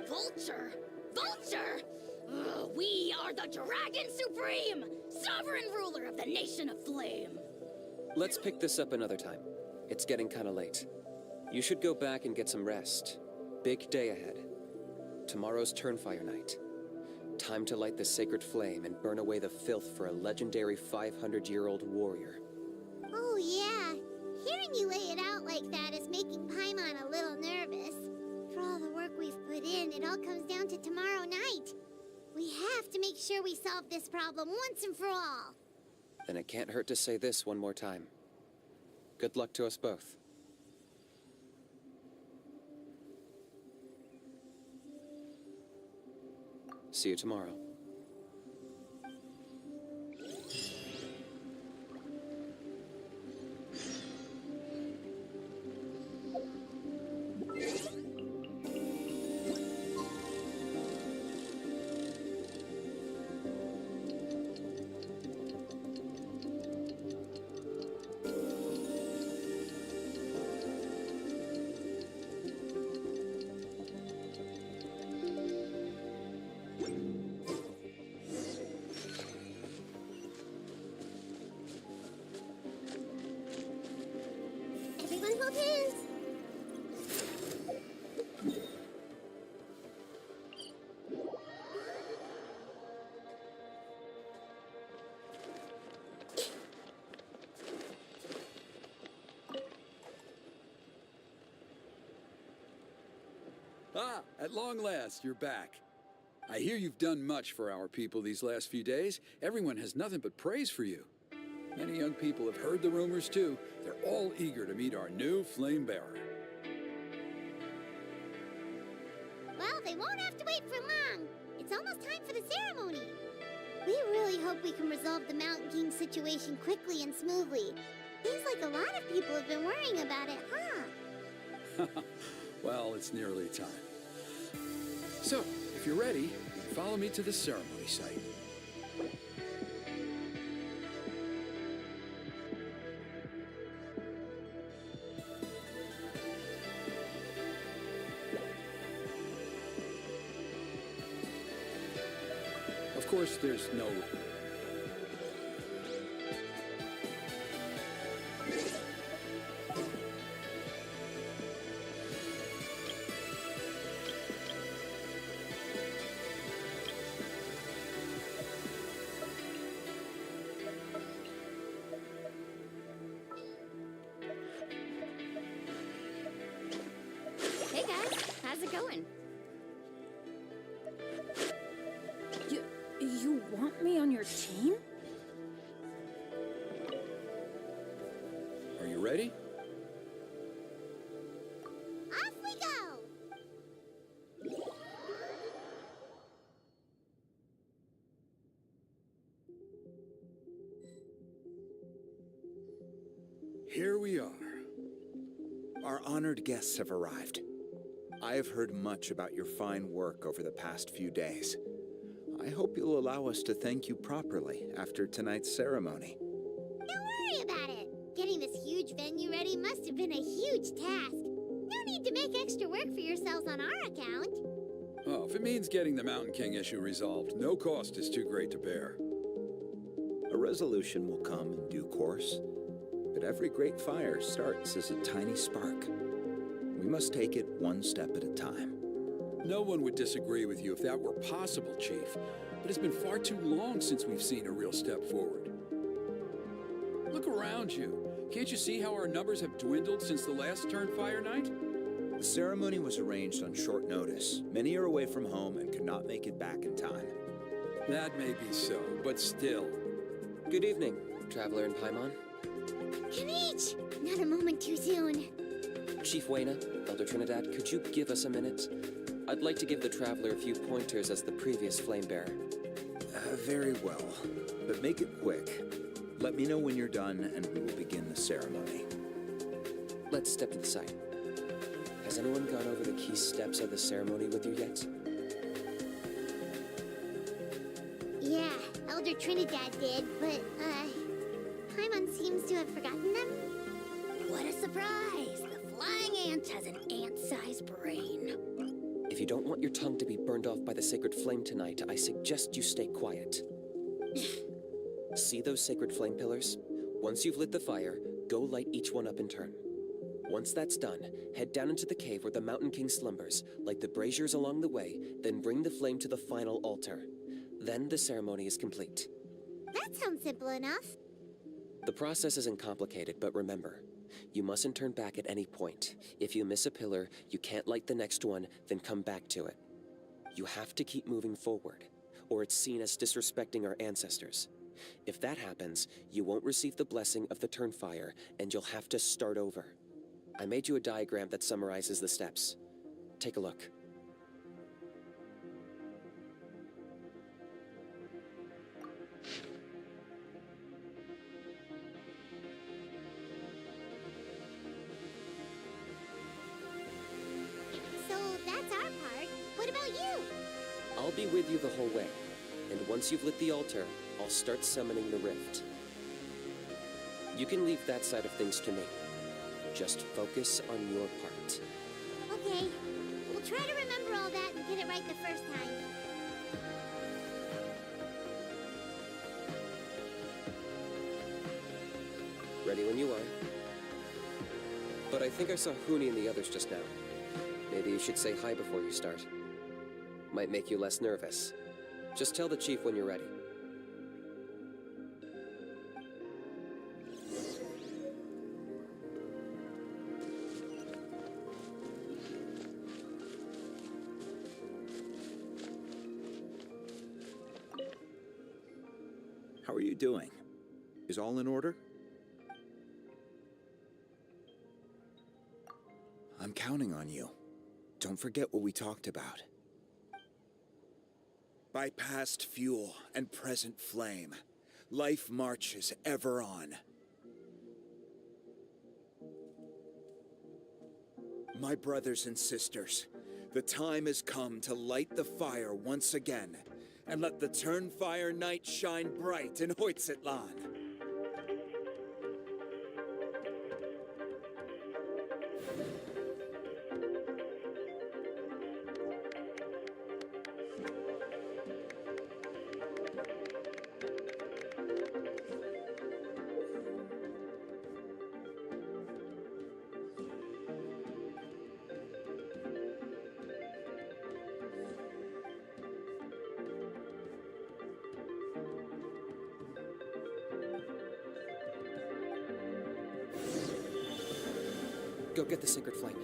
Vulture? Vulture? We are the Dragon Supreme, sovereign ruler of the Nation of Flame. Let's pick this up another time. It's getting kinda late. You should go back and get some rest. Big day ahead. Tomorrow's Turnfire Night. Time to light the sacred flame and burn away the filth for a legendary 500-year-old warrior. Oh, yeah. Hearing you lay it out like that is making Paimon a little nervous. For all the work we've put in, it all comes down to tomorrow night. We have to make sure we solve this problem once and for all. Then it can't hurt to say this one more time. Good luck to us both. See you tomorrow. both hands. Ah, at long last, you're back. I hear you've done much for our people these last few days. Everyone has nothing but praise for you. Many young people have heard the rumors too. They're all eager to meet our new flame bearer. Well, they won't have to wait for long. It's almost time for the ceremony. We really hope we can resolve the Mountain King situation quickly and smoothly. Seems like a lot of people have been worrying about it, huh? Well, it's nearly time. So, if you're ready, follow me to the ceremony site. Of course, there's no... Hey guys, how's it going? You want me on your team? Are you ready? Off we go! Here we are. Our honored guests have arrived. I have heard much about your fine work over the past few days. I hope you'll allow us to thank you properly after tonight's ceremony. Don't worry about it. Getting this huge venue ready must have been a huge task. No need to make extra work for yourselves on our account. Oh, if it means getting the Mountain King issue resolved, no cost is too great to bear. A resolution will come in due course, but every great fire starts as a tiny spark. We must take it one step at a time. No one would disagree with you if that were possible, Chief, but it's been far too long since we've seen a real step forward. Look around you. Can't you see how our numbers have dwindled since the last Turnfire night? The ceremony was arranged on short notice. Many are away from home and could not make it back in time. That may be so, but still. Good evening, Traveler in Paimon. Kanich! Not a moment too soon. Chief Wayna, Elder Trinidad, could you give us a minute? I'd like to give the Traveler a few pointers as the previous flame bearer. Very well, but make it quick. Let me know when you're done and we will begin the ceremony. Let's step to the side. Has anyone gone over the key steps of the ceremony with you yet? Yeah, Elder Trinidad did, but, Paimon seems to have forgotten them. What a surprise! The flying ant has an ant-sized brain. If you don't want your tongue to be burned off by the sacred flame tonight, I suggest you stay quiet. See those sacred flame pillars? Once you've lit the fire, go light each one up in turn. Once that's done, head down into the cave where the Mountain King slumbers, light the braziers along the way, then bring the flame to the final altar. Then the ceremony is complete. That sounds simple enough. The process isn't complicated, but remember, you mustn't turn back at any point. If you miss a pillar, you can't light the next one, then come back to it. You have to keep moving forward, or it's seen as disrespecting our ancestors. If that happens, you won't receive the blessing of the Turnfire, and you'll have to start over. I made you a diagram that summarizes the steps. Take a look. So that's our part. What about you? I'll be with you the whole way, and once you've lit the altar, I'll start summoning the rift. You can leave that side of things to me. Just focus on your part. Okay, we'll try to remember all that and get it right the first time. Ready when you are. But I think I saw Huni and the others just now. Maybe you should say hi before you start. Might make you less nervous. Just tell the chief when you're ready. How are you doing? Is all in order? I'm counting on you. Don't forget what we talked about. By past fuel and present flame, life marches ever on. My brothers and sisters, the time has come to light the fire once again, and let the Turnfire night shine bright in Hoytzitlan. Go get the sacred flame.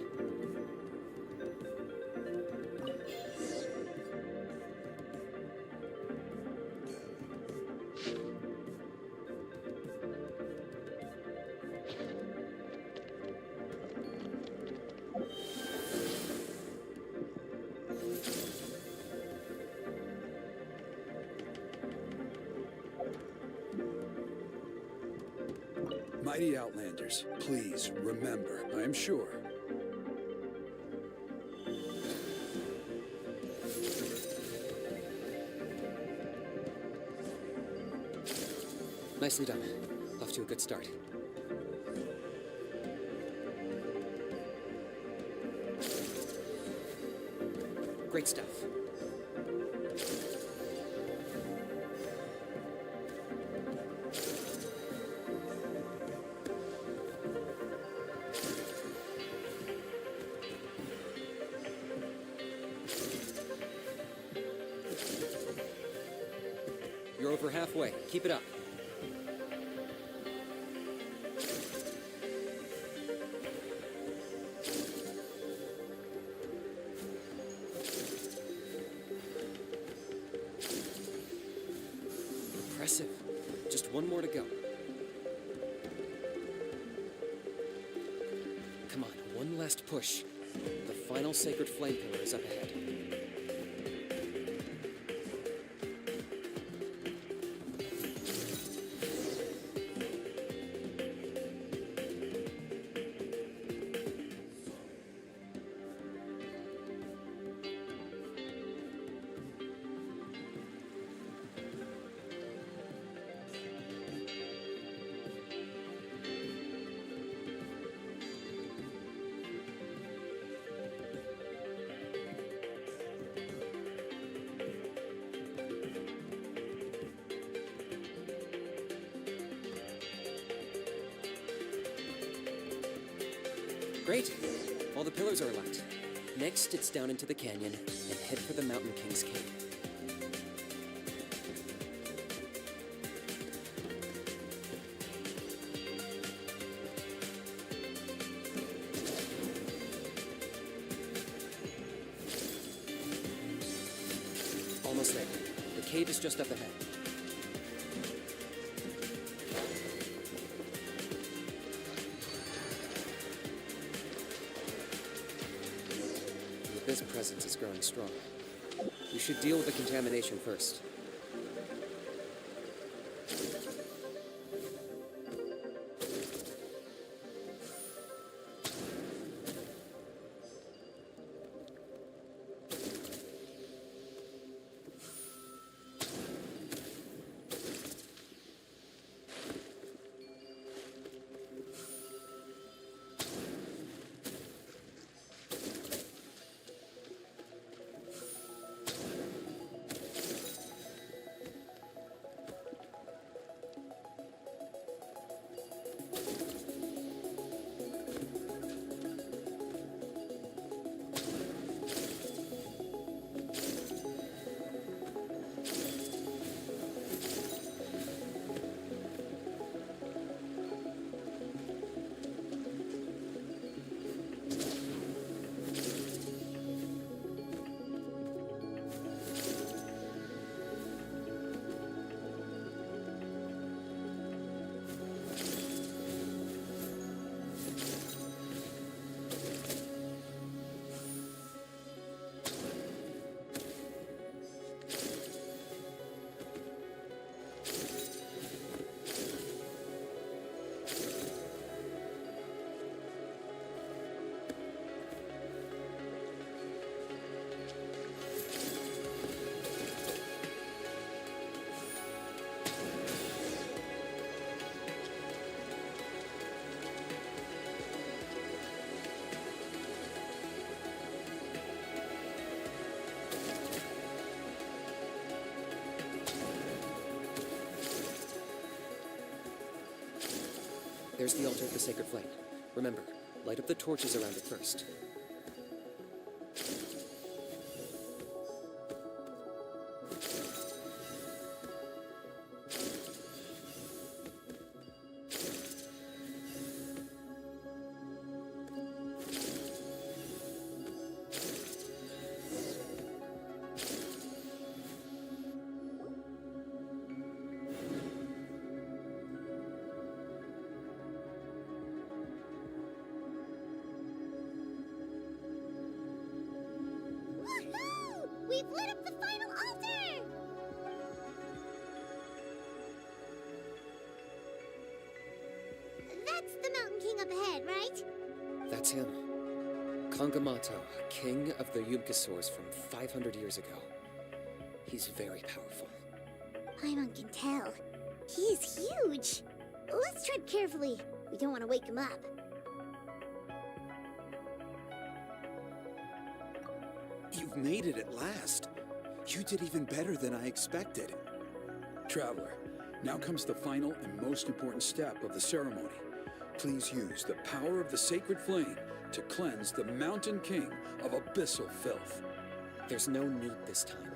Mighty Outlanders, please remember, I am sure. Nicely done. Off to a good start. Great stuff. You're over halfway. Keep it up. Impressive. Just one more to go. Come on, one last push. The final sacred flame pillar is up ahead. Great. All the pillars are aligned. Next, it's down into the canyon and head for the Mountain King's cave. Almost there. The cave is just up ahead. This presence is growing strong. We should deal with the contamination first. There's the altar of the sacred flame. Remember, light up the torches around it first. Woohoo! We've lit up the final altar! That's the Mountain King up ahead, right? That's him. Kangamato, king of the Yumkisors from 500 years ago. He's very powerful. Paimon can tell. He's huge. Let's tread carefully. We don't want to wake him up. You've made it at last. You did even better than I expected. Traveler, now comes the final and most important step of the ceremony. Please use the power of the sacred flame to cleanse the Mountain King of abyssal filth. There's no need this time.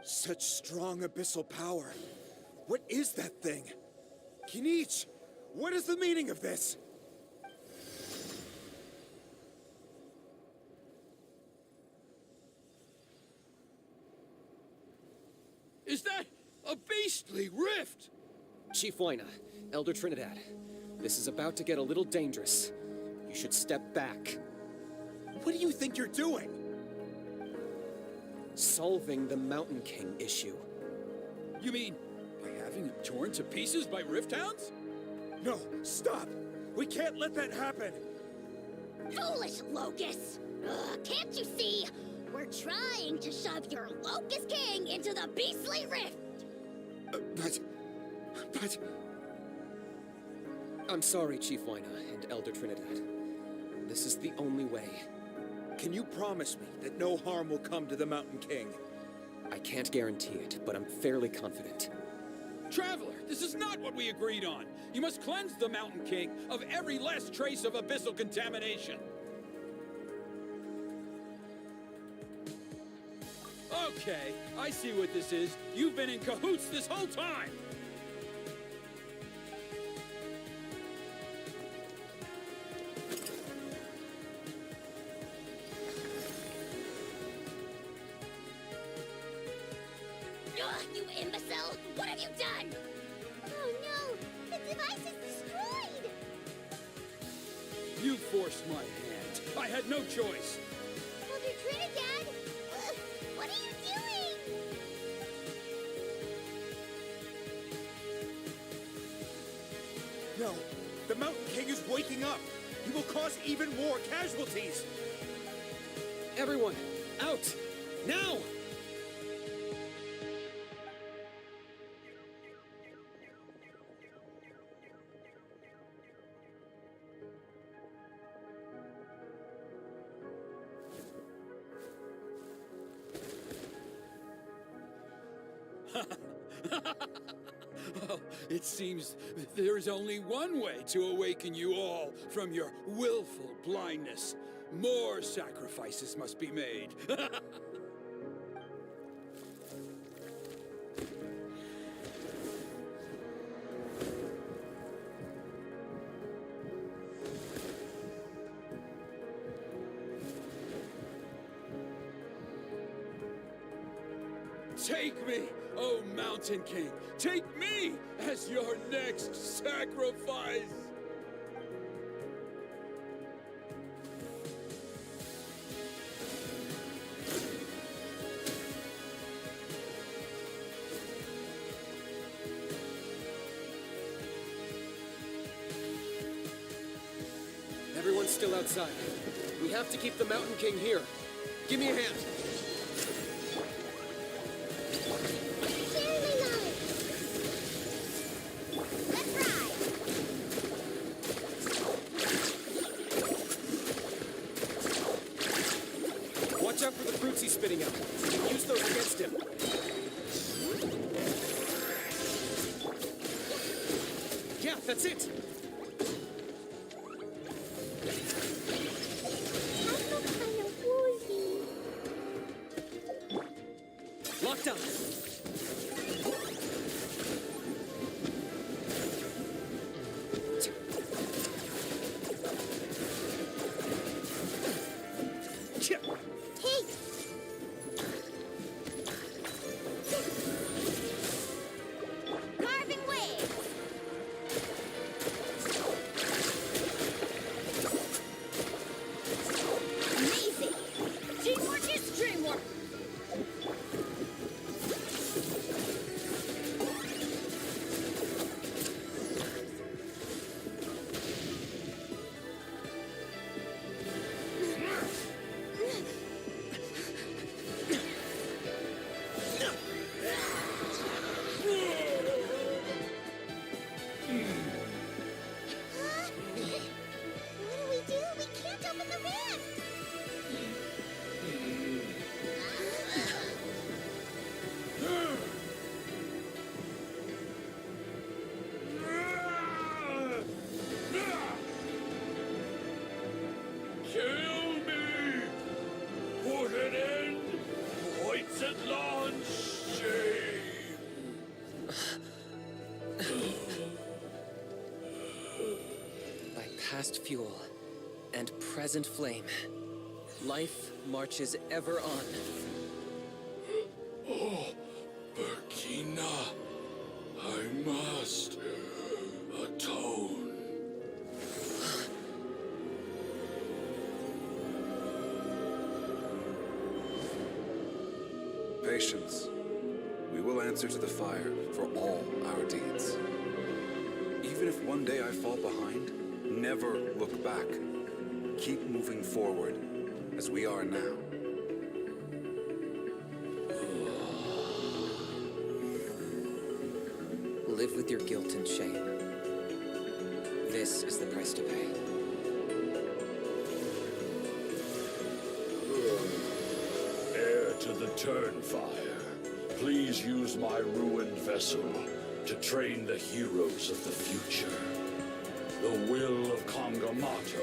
Such strong abyssal power. What is that thing? Kinich, what is the meaning of this? Is that a beastly rift? Chief Waina, Elder Trinidad, this is about to get a little dangerous. You should step back. What do you think you're doing? Solving the Mountain King issue. You mean by having him torn to pieces by rift hounds? No, stop! We can't let that happen! Foolish Locust! Ugh, can't you see? We're trying to shove your Locust King into the beastly rift! But... I'm sorry, Chief Waina and Elder Trinidad. This is the only way. Can you promise me that no harm will come to the Mountain King? I can't guarantee it, but I'm fairly confident. Traveler, this is not what we agreed on. You must cleanse the Mountain King of every last trace of abyssal contamination. Okay, I see what this is. You've been in cahoots this whole time. Ugh, you imbecile! What have you done? Oh no! The device is destroyed! You forced my hand. I had no choice. Elder Trinidad! What are you doing? No, the Mountain King is waking up! He will cause even more casualties! Everyone, out! Now! Well, it seems there is only one way to awaken you all from your willful blindness. More sacrifices must be made. Take me, O Mountain King! Take me as your next sacrifice! Everyone's still outside. We have to keep the Mountain King here. Give me a hand. Sharing my knowledge! Let's ride! Watch out for the fruits he's spitting out. You can use those against him. That's it! I feel kind of woozy. Locked up! Hey! Carving waves! Amazing! Teamwork is dreamwork! Huh? What do we do? We can't open the van! Kill me! Put an end! Points at launch! Shame! By past fuel and present flame, life marches ever on. Oh, Burkina, I must atone. Patience. We will answer to the fire for all our deeds. Even if one day I fall behind, never look back. Keep moving forward, as we are now. Live with your guilt and shame. This is the price to pay. Heir to the Turnfire, please use my ruined vessel to train the heroes of the future. The will of Kangamato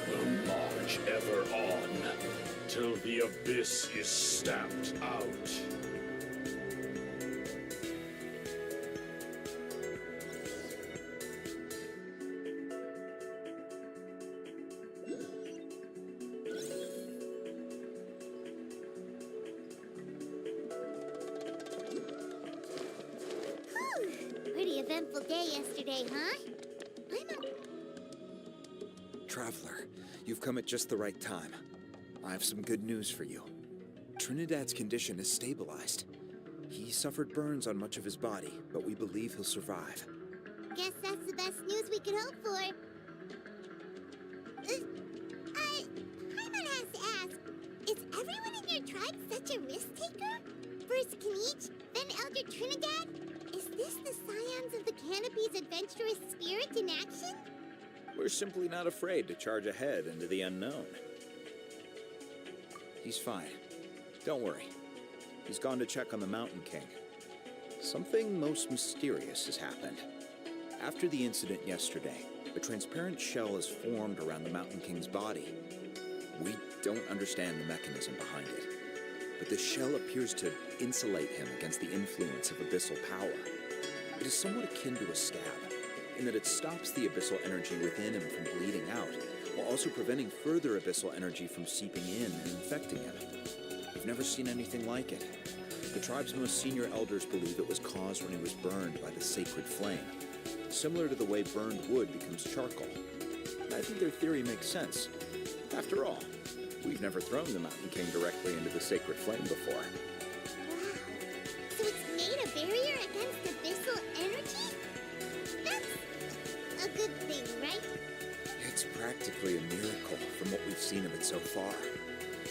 will march ever on till the abyss is stamped out. Whew. Pretty eventful day yesterday, huh? Traveler, you've come at just the right time. I have some good news for you. Trinidad's condition is stabilized. He suffered burns on much of his body, but we believe he'll survive. Guess that's the best news we could hope for. Paimon has to ask, is everyone in your tribe such a risk-taker? First Kinich, then Elder Trinidad? Is this the scions of the Canopy's adventurous spirit in action? We're simply not afraid to charge ahead into the unknown. He's fine. Don't worry. He's gone to check on the Mountain King. Something most mysterious has happened. After the incident yesterday, a transparent shell has formed around the Mountain King's body. We don't understand the mechanism behind it, but the shell appears to insulate him against the influence of abyssal power. It is somewhat akin to a stab, in that it stops the abyssal energy within him from bleeding out, while also preventing further abyssal energy from seeping in and infecting him. We've never seen anything like it. The tribe's most senior elders believe it was caused when he was burned by the sacred flame, similar to the way burned wood becomes charcoal. I think their theory makes sense. After all, we've never thrown the Mountain King directly into the sacred flame before. Wow. So it's made a barrier against abyssal energy? That's a good thing, right? It's practically a miracle from what we've seen of it so far.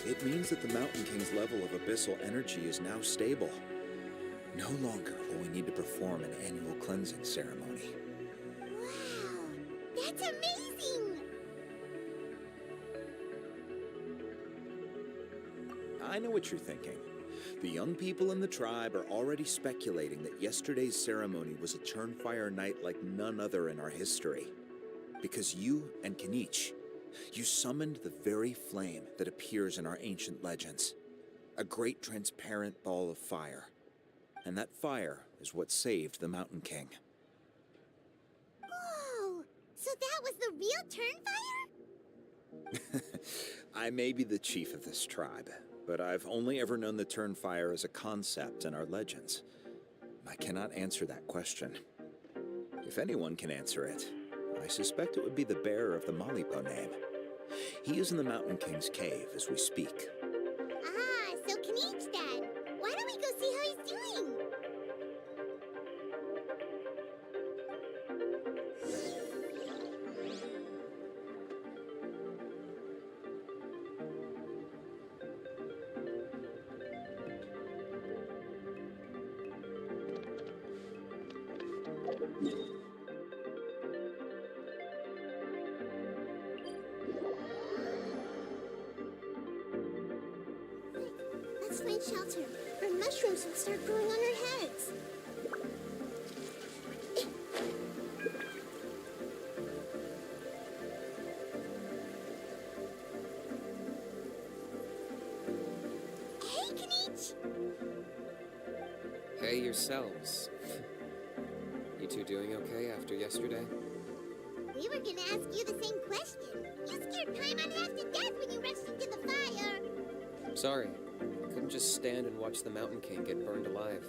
It means that the Mountain King's level of abyssal energy is now stable. No longer will we need to perform an annual cleansing ceremony. Wow. That's amazing! I know what you're thinking. The young people in the tribe are already speculating that yesterday's ceremony was a Turnfire night like none other in our history. Because you and Kinich, you summoned the very flame that appears in our ancient legends. A great transparent ball of fire. And that fire is what saved the Mountain King. Whoa! So that was the real Turnfire? I may be the chief of this tribe, but I've only ever known the Turnfire as a concept in our legends. I cannot answer that question. If anyone can answer it, I suspect it would be the bearer of the Malipo name. He is in the Mountain King's cave as we speak. Ah, so Kinich then. Why don't we go see how he's doing? Let's find shelter, or mushrooms will start growing on our heads. Hey, Kinich! Hey yourselves. You two doing okay after yesterday? We were gonna ask you the same question. You scared Paimon half to death when you rushed into the fire. Sorry. Couldn't just stand and watch the Mountain King get burned alive.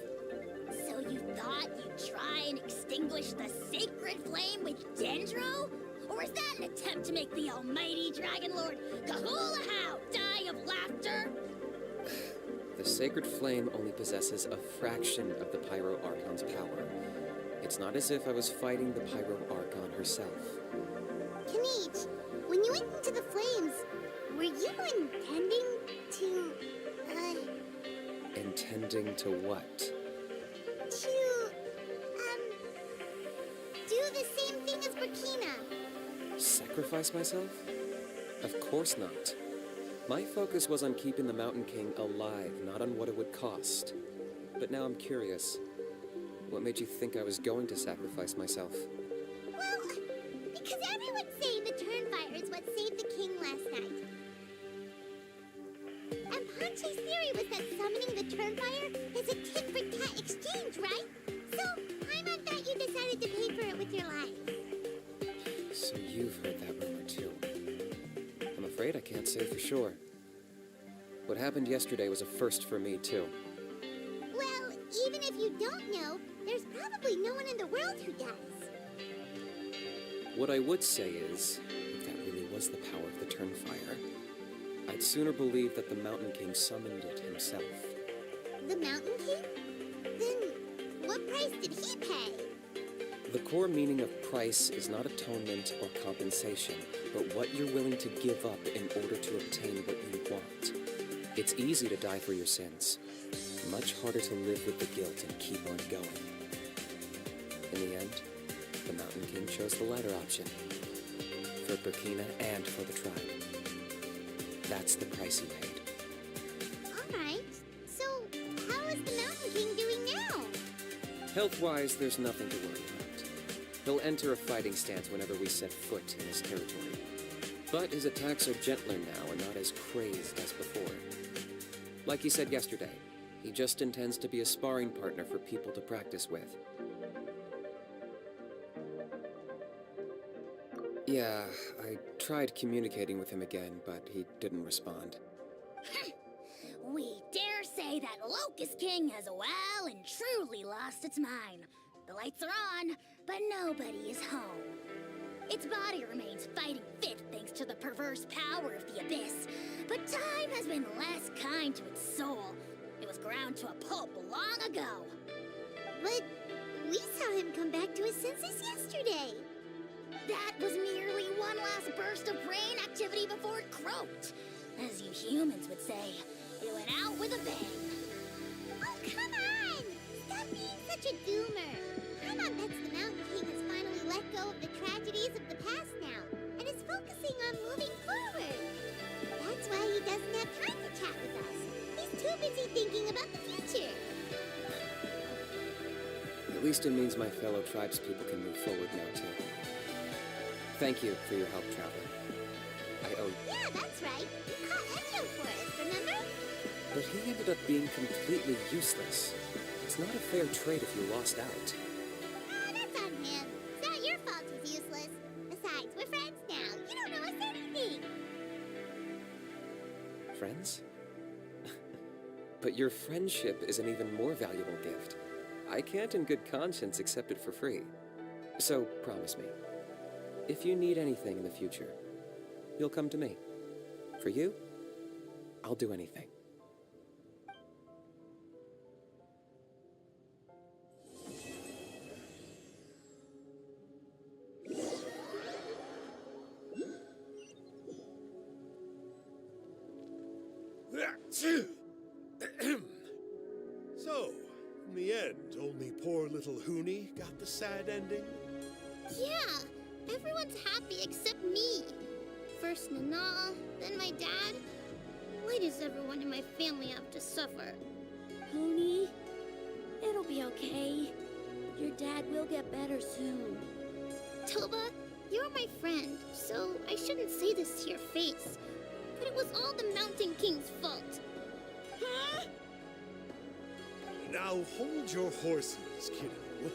So you thought you'd try and extinguish the sacred flame with Dendro? Or is that an attempt to make the almighty Dragon Lord Kahulahau die of laughter? The sacred flame only possesses a fraction of the Pyro Archon's power. It's not as if I was fighting the Pyro Archon herself. Kinich, when you went into the flames, were you intending to, Intending to what? do the same thing as Burkina? Sacrifice myself? Of course not. My focus was on keeping the Mountain King alive, not on what it would cost. But now I'm curious. What made you think I was going to sacrifice myself? Well, because everyone's saying the Turnfire is what saved the king last night. And Ponche's theory was that summoning the Turnfire is a tit-for-tat exchange, right? So, Paimon thought you decided to pay for it with your life. So you've heard that rumor too. I'm afraid I can't say for sure. What happened yesterday was a first for me too. Well, even if you don't know, there's probably no one in the world who does. What I would say is, if that really was the power of the Turnfire, I'd sooner believe that the Mountain King summoned it himself. The Mountain King? Then, what price did he pay? The core meaning of price is not atonement or compensation, but what you're willing to give up in order to obtain what you want. It's easy to die for your sins. Much harder to live with the guilt and keep on going. In the end, the Mountain King chose the latter option. For Burkina and for the tribe. That's the price he paid. Alright, so how is the Mountain King doing now? Health-wise, there's nothing to worry about. He'll enter a fighting stance whenever we set foot in his territory. But his attacks are gentler now and not as crazed as before. Like he said yesterday, he just intends to be a sparring partner for people to practice with. Yeah, I tried communicating with him again, but he didn't respond. We dare say that Locust King has well and truly lost its mind. The lights are on, but nobody is home. Its body remains fighting fit thanks to the perverse power of the Abyss, but time has been less kind to its soul. It was ground to a pulp long ago. But we saw him come back to his senses yesterday. That was merely one last burst of brain activity before it croaked. As you humans would say, it went out with a bang. Oh, come on! Stop being such a doomer. Paimon bets the Mountain King has finally let go of the tragedies of the past now, and is focusing on moving forward. That's why he doesn't have time to chat with us. He's too busy thinking about the future. At least it means my fellow tribespeople can move forward now, too. Thank you for your help, Traveler. I owe you. Yeah, that's right. You caught Ezio for us, remember? But he ended up being completely useless. It's not a fair trade if you lost out. Oh, that's on him. It's not your fault he's useless. Besides, we're friends now. You don't know us anything. Friends? But your friendship is an even more valuable gift. I can't in good conscience accept it for free. So, promise me, if you need anything in the future, you'll come to me. For you, I'll do anything. So, in the end, only poor little Huni got the sad ending? Yeah, everyone's happy except me. First Nana, then my dad. Why does everyone in my family have to suffer? Honey, it'll be okay. Your dad will get better soon. Toba, you're my friend, so I shouldn't say this to your face. But it was all the Mountain King's fault. Huh? Now hold your horses, kiddo.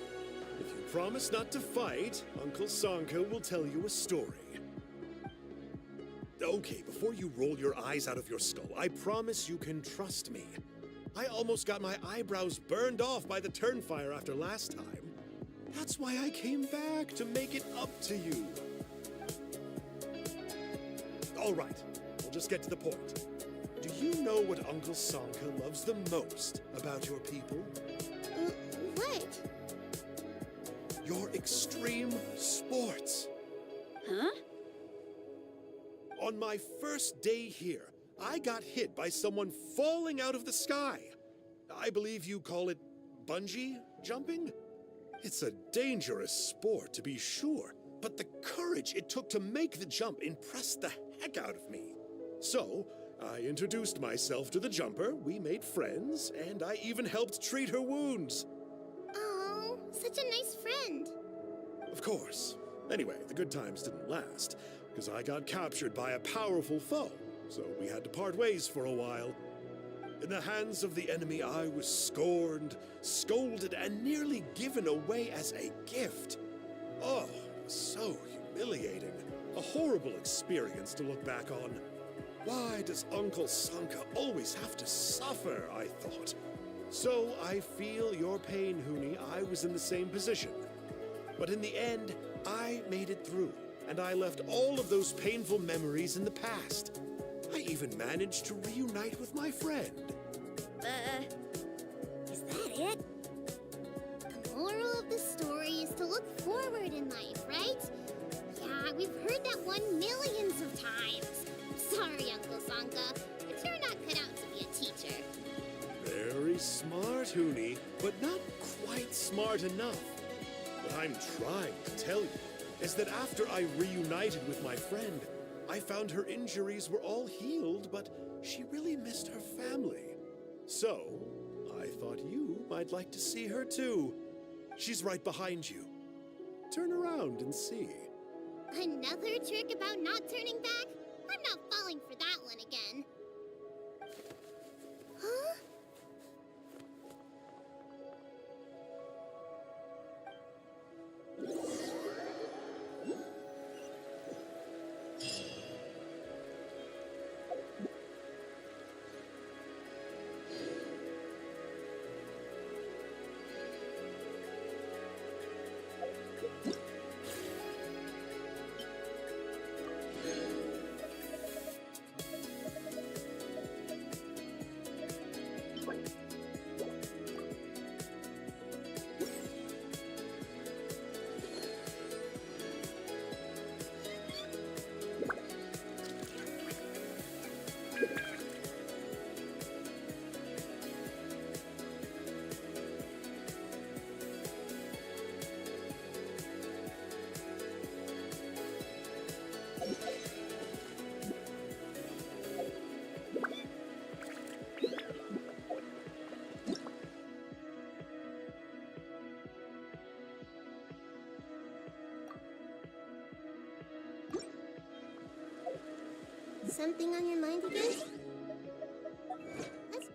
If you promise not to fight, Uncle Sanka will tell you a story. Okay, before you roll your eyes out of your skull, I promise you can trust me. I almost got my eyebrows burned off by the turnfire after last time. That's why I came back, to make it up to you. All right, we'll just get to the point. Do you know what Uncle Sanka loves the most about your people? What? Your extreme sports. Huh? On my first day here, I got hit by someone falling out of the sky. I believe you call it bungee jumping? It's a dangerous sport, to be sure, but the courage it took to make the jump impressed the heck out of me. So, I introduced myself to the jumper, we made friends, and I even helped treat her wounds. Oh, such a nice friend. Of course. Anyway, the good times didn't last, because I got captured by a powerful foe, so we had to part ways for a while. In the hands of the enemy, I was scorned, scolded, and nearly given away as a gift. Oh, it was so humiliating. A horrible experience to look back on. Why does Uncle Sanka always have to suffer, I thought. So I feel your pain, Huni. I was in the same position. But in the end, I made it through, and I left all of those painful memories in the past. I even managed to reunite with my friend. Is that it? The moral of the story is to look forward in life, right? Yeah, we've heard that one millions of times. Sorry, Uncle Sanka, but you're not cut out to be a teacher. Very smart, Huni, but not quite smart enough. What I'm trying to tell you is that after I reunited with my friend, I found her injuries were all healed, but she really missed her family. So, I thought you might like to see her too. She's right behind you. Turn around and see. Another trick about not turning back? I'm not falling for that one again. Huh? something on your mind again? That's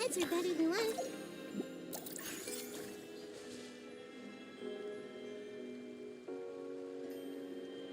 Gods are better than life.